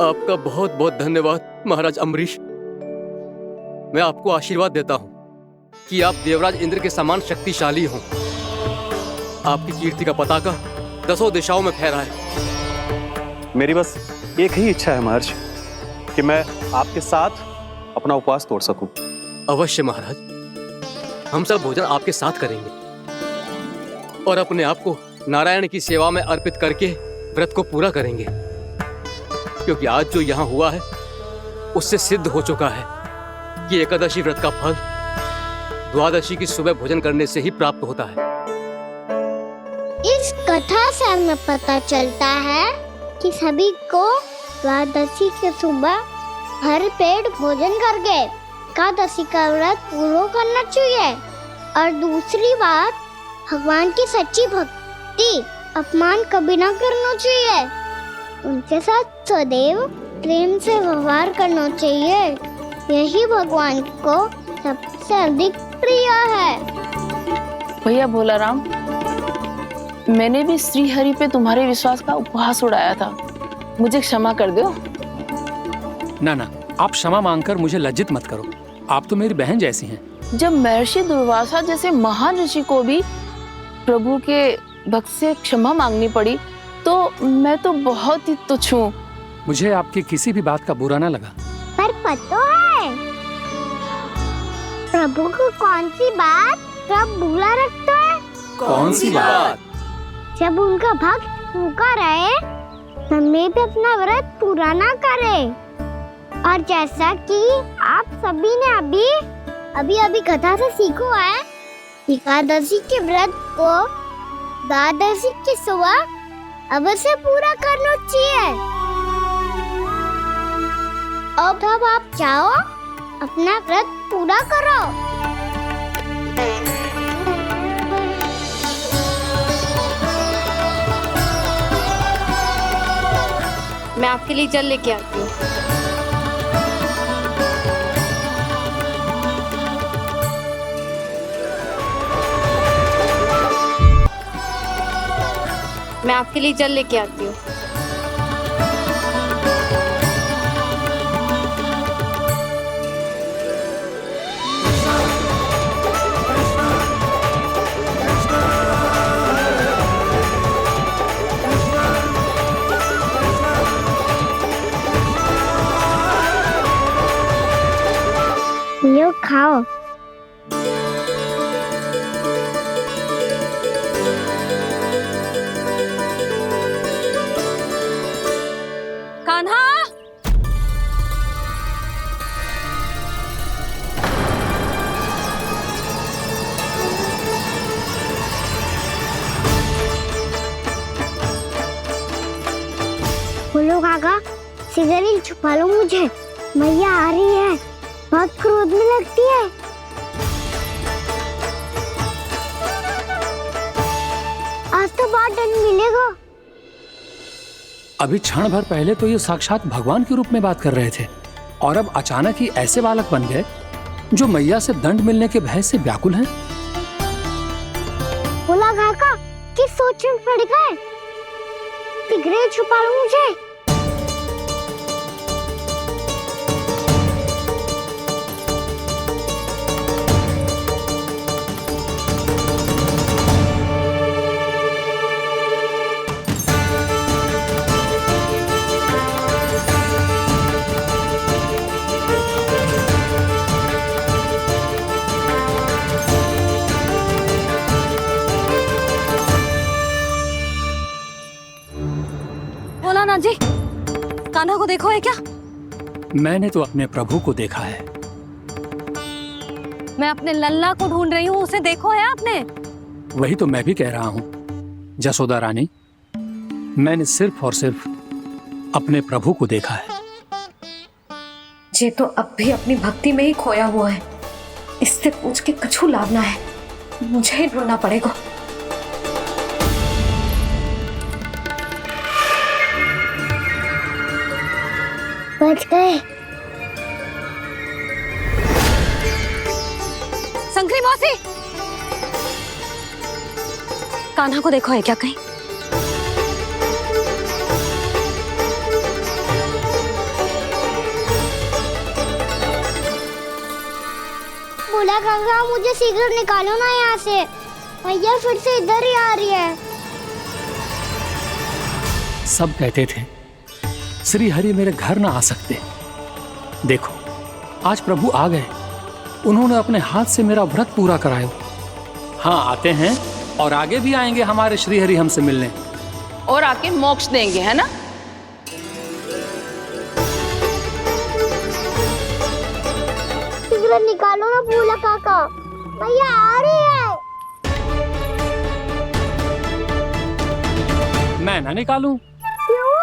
आपका बहुत बहुत धन्यवाद महाराज अम्बरीश। मैं आपको आशीर्वाद देता हूं कि आप देवराज इंद्र के समान शक्तिशाली हों। आपकी कीर्ति का पताका 10 दिशाओं में फहराए। मेरी बस एक ही इच्छा है महर्षि कि मैं आपके साथ अपना उपवास तोड़ सकूं। अवश्य महाराज, हम सब भोजन आपके साथ करेंगे और अपने आप को नारायण की सेवा में अर्पित करके व्रत को पूरा करेंगे, क्योंकि आज जो यहाँ हुआ है उससे सिद्ध हो चुका है कि एकादशी व्रत का फल द्वादशी की सुबह भोजन करने से ही प्राप्त होता है। इस कथा से हमें पता चलता है कि सभी को द्वादशी के सुबह भर पेट भोजन करके एकादशी का व्रत पूरा करना चाहिए। और दूसरी बात, भगवान की सच्ची भक्ति अपमान कभी ना करना चाहिए। उनके साथ सदैव प्रेम से व्यवहार करना चाहिए। यही भगवान को सबसे अधिक प्रिय है। भैया भोला राम, मैंने भी श्री हरि पे तुम्हारे विश्वास का उपहास उड़ाया था, मुझे क्षमा कर दो। ना ना, आप क्षमा मांगकर मुझे लज्जित मत करो। आप तो मेरी बहन जैसी हैं। जब महर्षि दुर्वासा जैसे महान ऋषि को भी प्रभु के भक्त से क्षमा मांगनी पड़ी तो मैं तो बहुत ही तुच्छ हूँ। मुझे आपकी किसी भी बात का बुरा ना लगा। पर पता है प्रभु को कौन सी बात कब बुरा रखता है? कौन सी बात? जब उनका भक्त भूखा रहे, हमें भी अपना व्रत पूरा ना करे। और जैसा कि आप सभी ने अभी कथा से सीखो है, एकादशी के व्रत को द्वादशी की सुबह अवश्य पूरा करना चाहिए। अब आप जाओ, अपना व्रत पूरा करो। मैं आपके लिए जल लेके आती हूँ। मैं आपके लिए जल लेके आती हूँ। खाओ। कान्हा, बोलो काका, सिगरेट छुपा लो मुझे, मैया आ रही है, बहुत क्रोध में लगती है। आज तो बहुत दंड मिलेगा। अभी क्षण भर पहले तो ये साक्षात भगवान के रूप में बात कर रहे थे और अब अचानक ही ऐसे बालक बन गए जो मैया से दंड मिलने के भय से व्याकुल हैं। बोला काका, किस सोच में पड़ गए? सिगरेट छुपा लो मुझे। भोलानाथ जी, कान्हा को देखो है क्या? मैंने तो अपने प्रभु को देखा है। मैं अपने लल्ला को ढूंढ रही हूँ, उसे देखो है आपने? वही तो मैं भी कह रहा हूँ जसोदा रानी, मैंने सिर्फ और सिर्फ अपने प्रभु को देखा है। ये तो अब भी अपनी भक्ति में ही खोया हुआ है, इससे पूछ के कछु लाभ ना है, मुझे ही ढूंढना पड़ेगा। बच गए। संकरी मौसी, कान्हा को देखो है क्या कहीं? बोला काका, मुझे सिगरेट निकालो ना यहाँ से, भैया फिर से इधर ही आ रही है। सब कहते थे श्री हरि मेरे घर ना आ सकते। देखो आज प्रभु आ गए, उन्होंने अपने हाथ से मेरा व्रत पूरा कराया। हाँ, आते हैं और आगे भी आएंगे हमारे श्री हरि हमसे मिलने और आके मोक्ष देंगे, है ना? सिगरेट निकालो ना बोला काका, भैया आ रही है। मैं ना निकालूं? क्यों?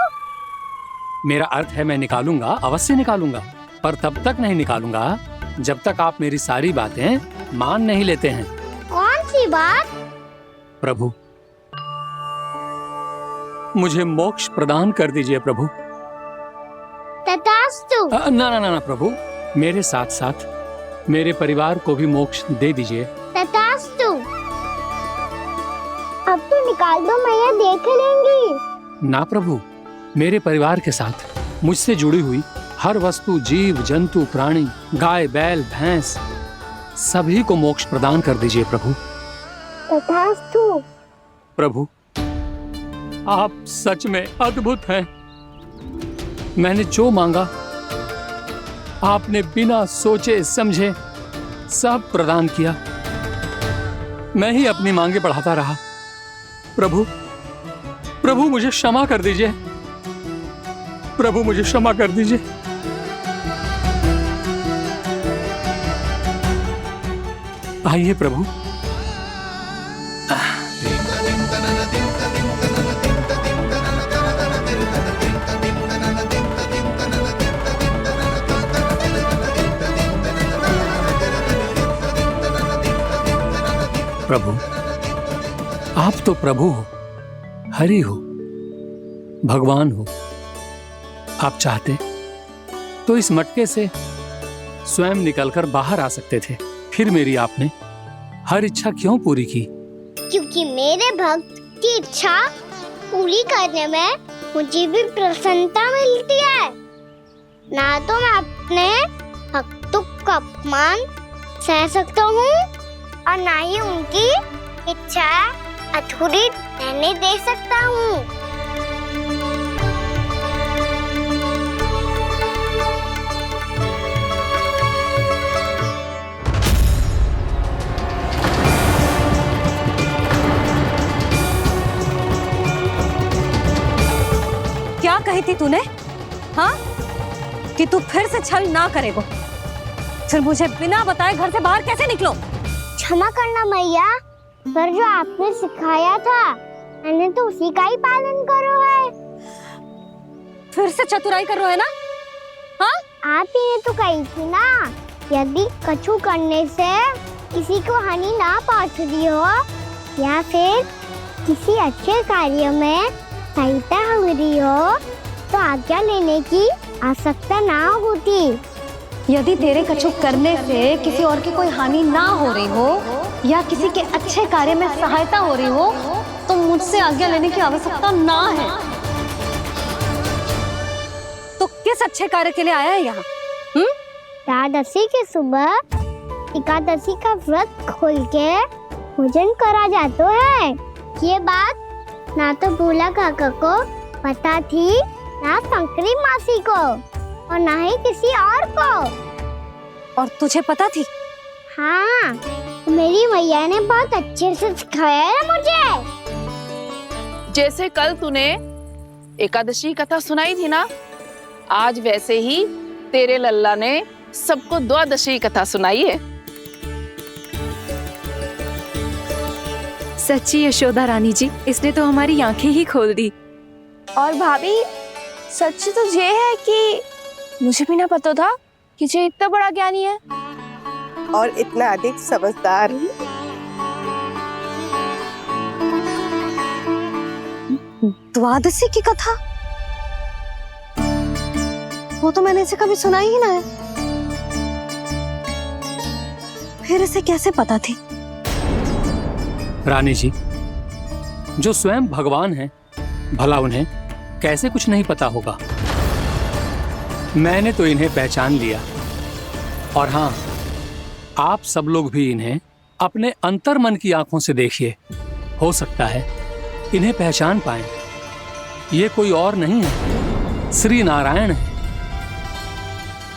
मेरा अर्थ है मैं निकालूंगा, अवश्य निकालूंगा, पर तब तक नहीं निकालूंगा जब तक आप मेरी सारी बातें मान नहीं लेते हैं। कौन सी बात? प्रभु, मुझे मोक्ष प्रदान कर दीजिए प्रभु। तथास्तु। ना ना ना ना प्रभु, मेरे साथ साथ मेरे परिवार को भी मोक्ष दे दीजिए। तथास्तु। अब तो निकाल दो, मैया देख लेंगी। ना प्रभु, मेरे परिवार के साथ मुझसे जुड़ी हुई हर वस्तु, जीव जंतु, प्राणी, गाय बैल भैंस, सभी को मोक्ष प्रदान कर दीजिए प्रभु। तथास्तु। प्रभु, आप सच में अद्भुत हैं। मैंने जो मांगा आपने बिना सोचे समझे सब प्रदान किया। मैं ही अपनी मांगे बढ़ाता रहा। प्रभु, प्रभु मुझे क्षमा कर दीजिए। प्रभु मुझे क्षमा कर दीजिए। आइए प्रभु। प्रभु, आप तो प्रभु हो, हरि हो, भगवान हो। आप चाहते तो इस मटके से स्वयं निकलकर बाहर आ सकते थे, फिर मेरी आपने हर इच्छा क्यों पूरी की? क्योंकि मेरे भक्त की इच्छा पूरी करने में मुझे भी प्रसन्नता मिलती है। ना तो मैं अपने भक्तों का अपमान सह सकता हूँ और ना ही उनकी इच्छा अधूरी रहने दे सकता हूँ। कही थी तूने? हाँ, कि तू फिर से छल ना करेगा। फिर मुझे बिना बताए घर से बाहर कैसे निकलो? क्षमा करना मैया, पर जो आपने सिखाया था मैंने तो उसी का ही पालन करो है। फिर से चतुराई कर रहे हो है ना? हाँ, आप ही ने तो कही थी ना, यदि कछु करने से किसी को हानि ना पहुंचती हो या फिर किसी अच्छे कार्य में सहायता हो रही हो तो आज्ञा लेने की आवश्यकता ना होती। यदि तेरे कछु करने से किसी और की कोई हानि ना हो रही हो या किसी के अच्छे कार्य में सहायता हो रही हो तो मुझसे आज्ञा लेने की आवश्यकता ना है। तो किस अच्छे कार्य के लिए आया है यहाँ? एकादशी के सुबह एकादशी का व्रत खोल के भोजन करा जाता है। ये बात ना तो भोला काका को पता थी, ना शंकरी मासी को और ना ही किसी और को। और तुझे पता थी? हाँ, मेरी मैया ने बहुत अच्छे से सिखाया है मुझे। जैसे कल तूने एकादशी कथा सुनाई थी ना, आज वैसे ही तेरे लल्ला ने सबको द्वादशी कथा सुनाई है। सच्ची यशोदा रानी जी, इसने तो हमारी आंखें ही खोल दी। और भाभी, सच तो ये है कि मुझे भी ना पता था कि ये इतना बड़ा ज्ञानी है और इतना अधिक समझदार। द्वादशी की कथा? वो तो मैंने इसे कभी सुना ही ना है। फिर इसे कैसे पता थी? रानी जी, जो स्वयं भगवान हैं, भला उन्हें कैसे कुछ नहीं पता होगा। मैंने तो इन्हें पहचान लिया, और हाँ, आप सब लोग भी इन्हें अपने अंतर मन की आंखों से देखिए, हो सकता है इन्हें पहचान पाएं। ये कोई और नहीं है, श्री नारायण है,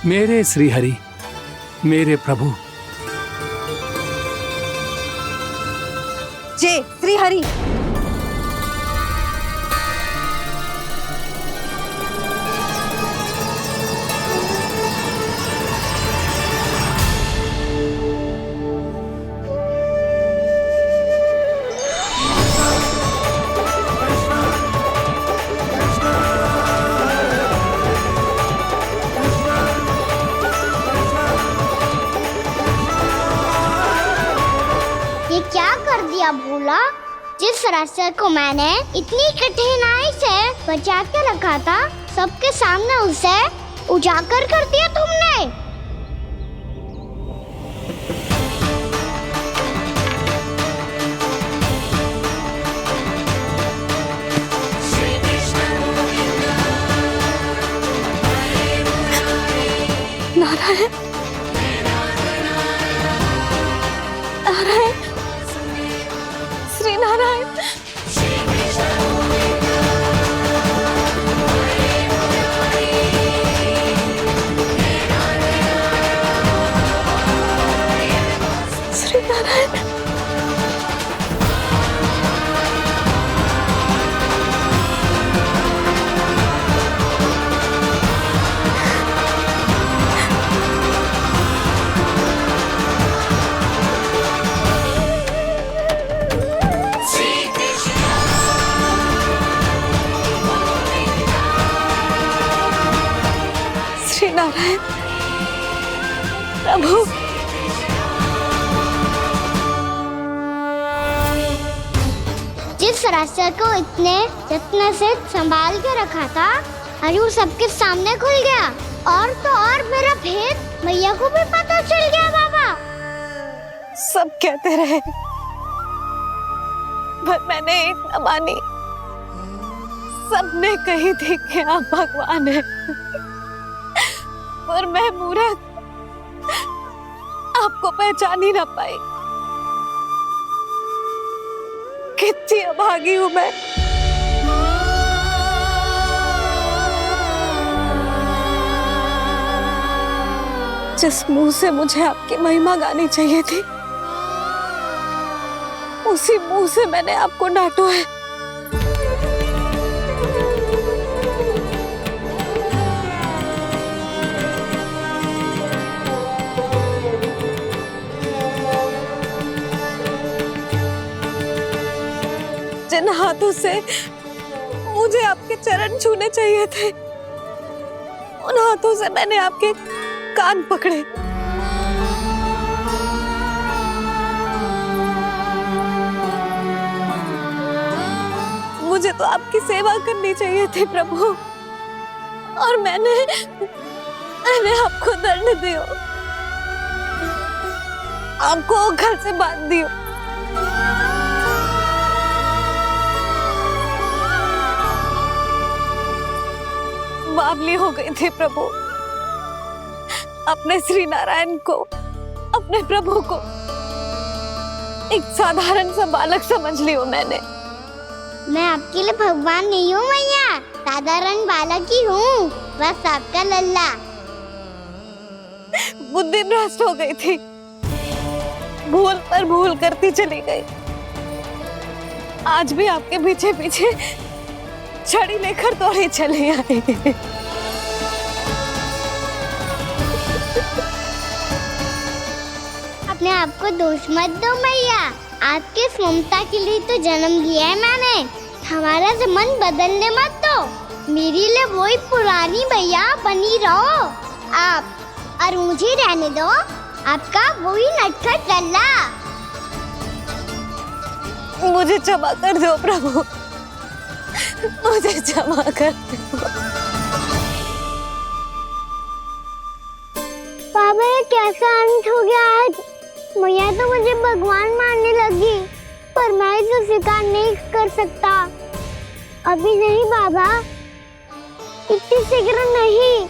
मेरे श्री हरि, मेरे प्रभु। जय श्री हरि। ये क्या कर दिया भोला? जिस रास्ते को मैंने इतनी कठिनाई से बचा के रखा था, सबके सामने उसे उजागर कर दिया तुमने। नारायण, नारायण, श्री नारायण। श्री नारायण। श्री नारायण प्रभु। जिस रास्ते को इतने यत्न से संभाल के रखा था, आज वो सबके सामने खुल गया। और तो और मेरा भेद मैया को भी पता चल गया। बाबा सब कहते रहे, पर मैंने एक न मानी। सबने कही थी कि आप भगवान हैं, पर मैं मूर्ख आपको पहचान ही ना पाई। कितनी अभागी हूं मैं। जिस मुंह से मुझे आपकी महिमा गानी चाहिए थी, उसी मुंह से मैंने आपको डांटा है। उन हाथों से मुझे आपके चरण छूने चाहिए थे। उन हाथों से मैंने आपके कान पकड़े। मुझे तो आपकी सेवा करनी चाहिए थी प्रभु, और मैंने आपको दंड दियो, आपको घर से बांध दियो। बावली हो गई थी प्रभु। अपने श्री नारायण को, अपने प्रभु को एक साधारण सा बालक समझ लियो मैंने। मैं आपके लिए भगवान नहीं हूँ मैया, साधारण बालक ही हूँ, बस आपका लल्ला। बुद्धि भ्रष्ट हो गई थी, भूल पर भूल करती चली गई। आज भी आपके पीछे पीछे छड़ी लेकर दौड़े चले आए। अपने आप को दोष मत दो मैया, आपके इस ममता के लिए तो जन्म लिया है मैंने। हमारा से मन बदलने मत दो, मेरे लिए वही पुरानी मैया बनी रहो आप, और मुझे रहने दो आपका वही नटखट लल्ला। मुझे क्षमा कर दो प्रभु, मुझे क्षमा कर दो। बाबा ये कैसा अंत हो गया आज? मैया तो मुझे भगवान मानने लगी, पर मैं इसे स्वीकार नहीं कर सकता। अभी नहीं बाबा, इतनी शीघ्र नहीं।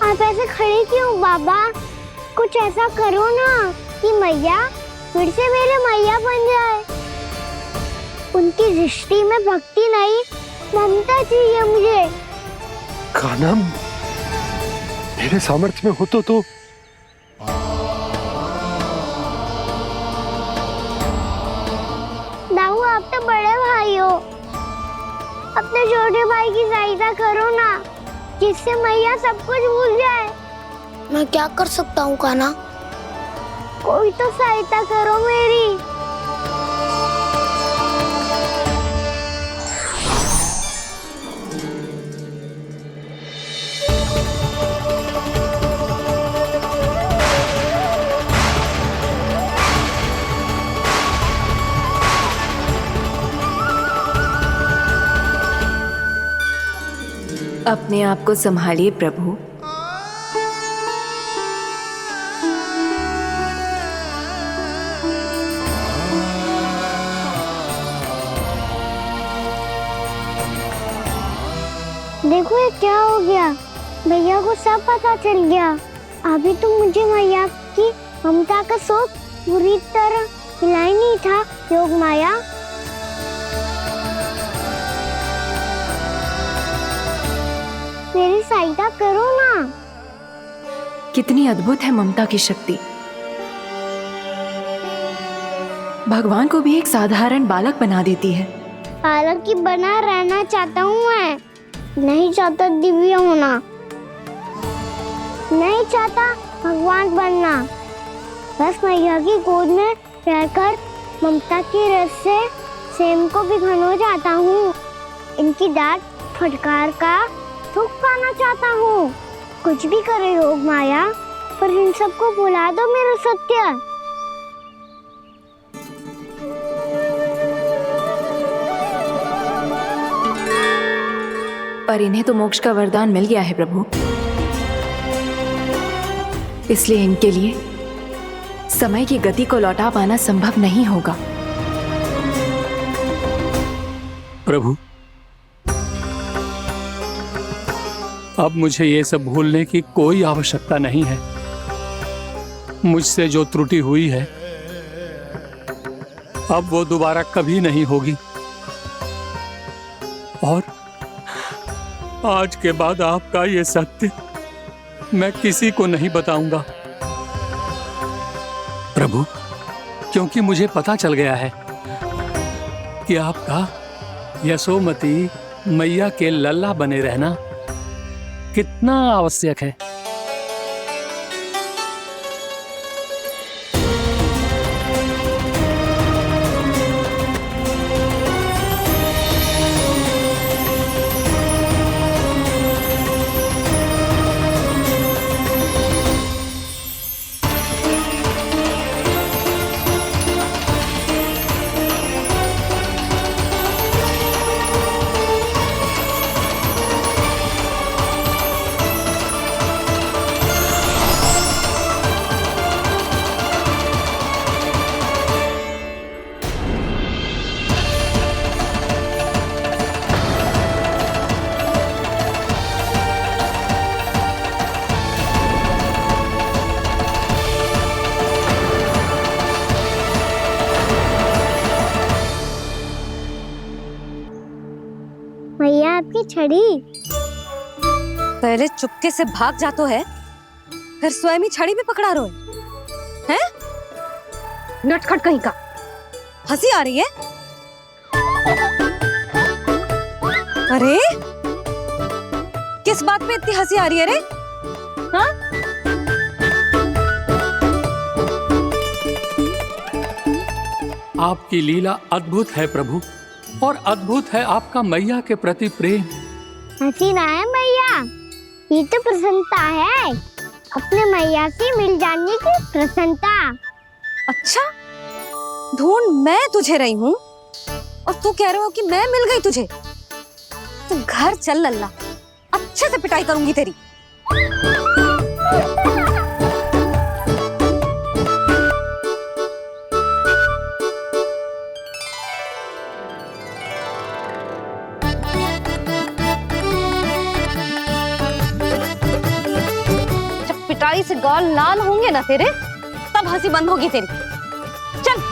आप ऐसे खड़े क्यों बाबा? कुछ ऐसा करो ना कि मैया फिर से मेरे मैया बन जाए। उनकी दृष्टि में भक्ति नहीं, ममता चाहिए मुझे। कान्हा, मेरे सामर्थ्य में हो तो दाऊ, आप तो बड़े भाई हो, अपने छोटे भाई की सहायता करो ना, जिससे मैया सब कुछ भूल जाए। मैं क्या कर सकता हूँ कान्हा? कोई तो सहायता करो मेरी। अपने आप को संभालिए प्रभु। देखो ये क्या हो गया, भैया को सब पता चल गया। अभी तो मुझे मैया की ममता का शौक पूरी तरह हिला ही नहीं था। योग माया, मेरी सहायता करो ना। कितनी अद्भुत है ममता की शक्ति। भगवान को भी एक साधारण बालक बना देती है। बालक की बना रहना चाहता हूँ मैं, नहीं चाहता दिव्य होना, नहीं चाहता भगवान बनना। बस मैया की गोद में रहकर ममता की रस से सेम को भिगोना चाहता हूँ। इनकी डांट फटकार का सुख पाना चाहता हूँ। कुछ भी करे योग माया, पर इन सबको भुला दो मेरा सत्य। पर इन्हें तो मोक्ष का वरदान मिल गया है प्रभु, इसलिए इनके लिए समय की गति को लौटा पाना संभव नहीं होगा। प्रभु, अब मुझे ये सब भूलने की कोई आवश्यकता नहीं है। मुझसे जो त्रुटि हुई है अब वो दोबारा कभी नहीं होगी, और आज के बाद आपका ये सत्य मैं किसी को नहीं बताऊंगा प्रभु, क्योंकि मुझे पता चल गया है कि आपका यशोमती मैया के लल्ला बने रहना कितना आवश्यक है। मैया आपकी छड़ी। पहले चुपके से भाग जातो है, फिर स्वयं ही छड़ी भी पकड़ा रोए हैं? नटखट कहीं का। हंसी आ रही है? अरे किस बात पे इतनी हंसी आ रही है रे? हाँ? आपकी लीला अद्भुत है प्रभु, और अद्भुत है आपका मैया के प्रति प्रेम। हंसी ना है मैया, ये तो प्रसन्नता है, अपने मैया से मिल जाने की प्रसन्नता। अच्छा, ढूंढ मैं तुझे रही हूँ और तू कह रहे हो कि मैं मिल गई तुझे। तू घर चल लल्ला, अच्छे से पिटाई करूंगी तेरी। जब पिटाई से गाल लाल होंगे ना तेरे, तब हंसी बंद होगी तेरी। चल।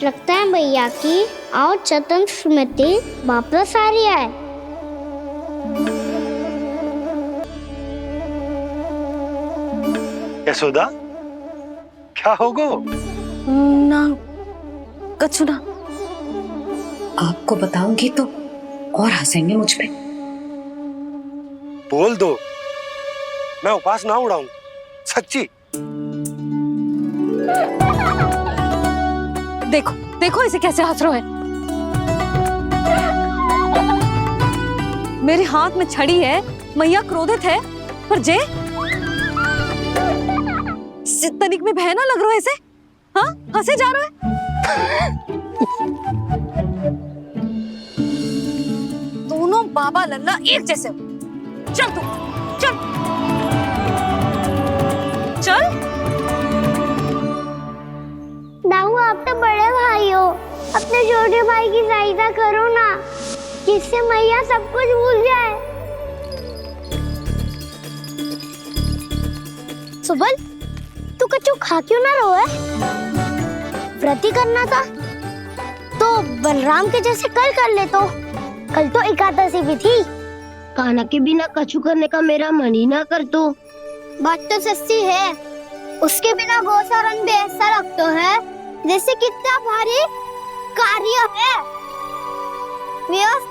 लगता है भैया की और चतन स्मृति वापस आ रही है। यशोदा, क्या होगो? ना कछु ना। आपको बताऊंगी तो और हंसेंगे मुझ पे। बोल दो, मैं उपवास ना उड़ाऊं, सच्ची। देखो देखो इसे कैसे हंस रहा है। मेरे हाथ में छड़ी है, मैया क्रोधित है, पर जे तनिक में बहना लग रहा है इसे। हाँ, हंसे जा रहा है। दोनों बाबा लल्ला एक जैसे हो। चल तू, चल चल। दाऊ, आप तो बड़े भाई हो, अपने छोटे भाई की सहायता करो ना, जिससे मैया सब कुछ भूल जाए। सुबल, तू कच्चू खा क्यों ना रोए? व्रत ही करना था तो बलराम के जैसे कल कर ले। तो कल तो एकादशी भी थी। खाना के बिना कछु करने का मेरा मन ही ना कर। तो बात तो सच्ची है, उसके बिना गोसारण भी ऐसा लगता है जैसे कितना भारी कार्य है। व्यस्त